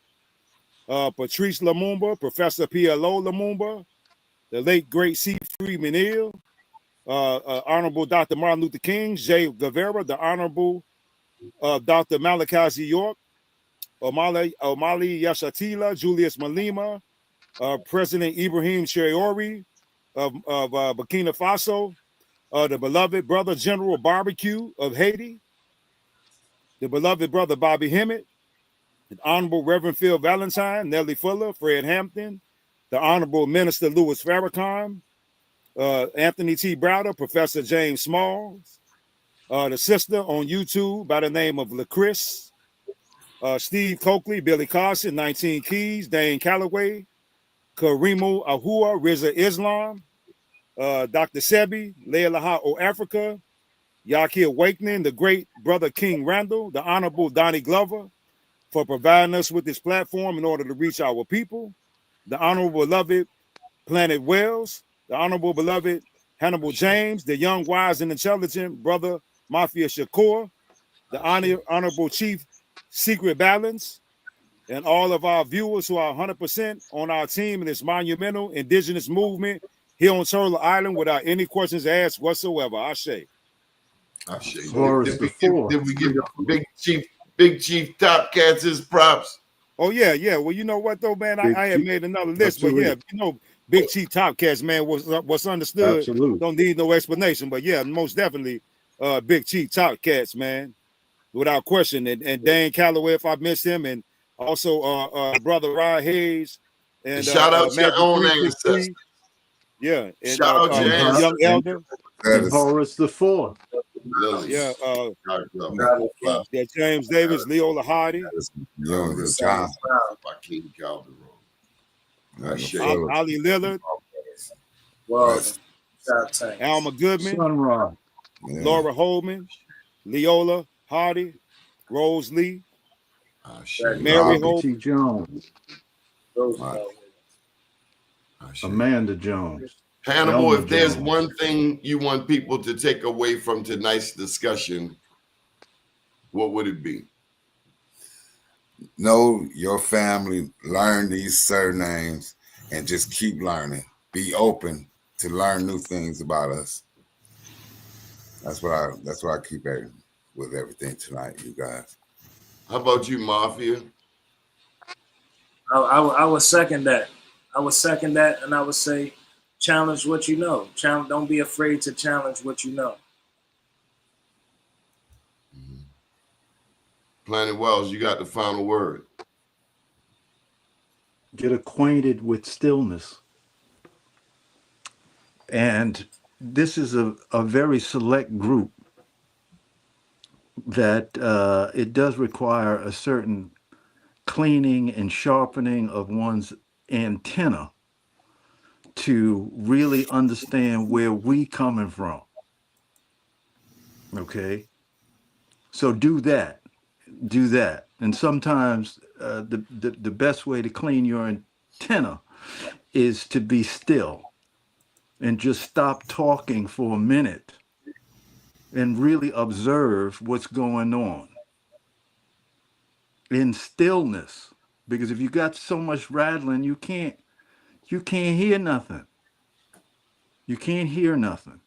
Patrice Lumumba, Professor PLO Lumumba, the late great C. Freeman Hill, Honorable Dr. Martin Luther King, J. Guevara, the Honorable Dr. Malachi York, Omali Yashatila, Julius Malema, President Ibrahim Traore of Burkina Faso, the beloved brother General Barbecue of Haiti, the beloved brother Bobby Hemmett, the Honorable Reverend Phil Valentine, Nellie Fuller, Fred Hampton, the Honorable Minister Louis Farrakhan, Anthony T. Browder, Professor James Smalls, the sister on YouTube by the name of LaChris, Steve Coakley, Billy Carson, 19 Keys, Dane Calloway, Karimu Ahua, Riza Islam, Dr. Sebi, Leila O Africa, Yaki Awakening, the great brother King Randall, the Honorable Doni Glover, for providing us with this platform in order to reach our people, the Honorable Beloved Planet Wells, the Honorable Beloved Hannibal James, the young, wise, and intelligent brother Mafia Shakur, the Honorable Chief Secret Balance, and all of our viewers who are 100% on our team in this monumental indigenous movement here on Turtle Island without any questions asked whatsoever. Ashe. Did we give Big Chief Top Cats his props? Oh, yeah. Well, you know what, though, man? I had made another list, absolutely. But yeah, Big Chief Top Cats, man, what's understood. Absolutely. Don't need no explanation. But yeah, most definitely Big Chief Top Cats, man, without question. And Dan Calloway, if I missed him, and also brother Rod Hayes. And shout out to your own ancestors. Yeah. And shout out to your young elder. And Horace the Fourth. Yeah, James Davis, Leola Hardy, Ali Lillard, Alma Goodman, Laura Holman, Leola Hardy, Rose Lee, Mary Holman Jones, Amanda Jones. Hannibal, if there's one thing you want people to take away from tonight's discussion, what would it be? Know your family, learn these surnames, and just keep learning. Be open to learn new things about us. That's what I keep with everything tonight, you guys. How about you, Mafia? I would second that. I would second that, and I would say, challenge what you know. Challenge. Don't be afraid to challenge what you know. Planet Wells, you got the final word. Get acquainted with stillness. And this is a very select group that it does require a certain cleaning and sharpening of one's antenna to really understand where we coming from. Okay, so do that. And sometimes the best way to clean your antenna is to be still and just stop talking for a minute and really observe what's going on in stillness. Because if you got so much rattling, you can't hear nothing. You can't hear nothing.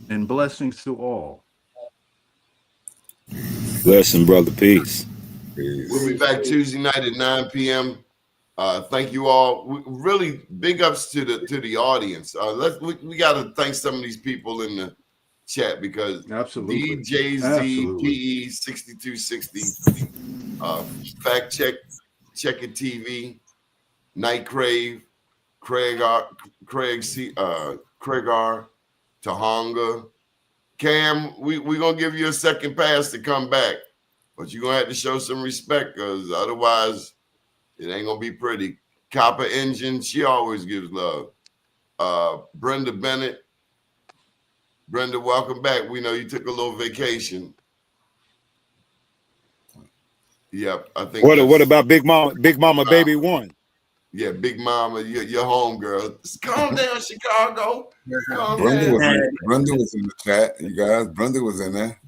And blessings to all. Blessing, brother. Peace. We'll be back Tuesday night at 9 p.m. Thank you all. Really big ups to the audience. We got to thank some of these people in the chat because Absolutely. DJZ PE 6260, Fact Check It TV, Night Crave, Craig R, Tahonga, Cam. We're gonna give you a second pass to come back, but you're gonna have to show some respect because otherwise it ain't gonna be pretty. Copper Engine, she always gives love. Brenda Bennett. Brenda, welcome back. We know you took a little vacation. Yep, I think. What about Big Mama Baby One? Yeah, Big Mama, your home girl. Calm down, Chicago. Brenda was in the chat, you guys. Brenda was in there.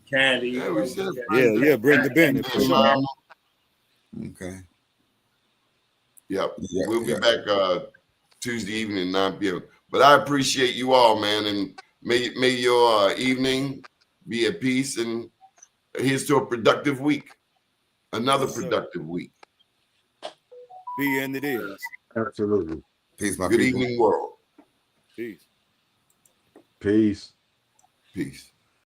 Candy. Yeah, we said Yeah, Brenda Bennett for sure. Mama. Okay. Yep. We'll be back Tuesday evening at 9 p.m. But I appreciate you all, man, and may your evening be at peace, and here's to a productive week. Another productive week. And it is. Absolutely. Peace, my Good people. evening, world. Peace. Peace. Peace.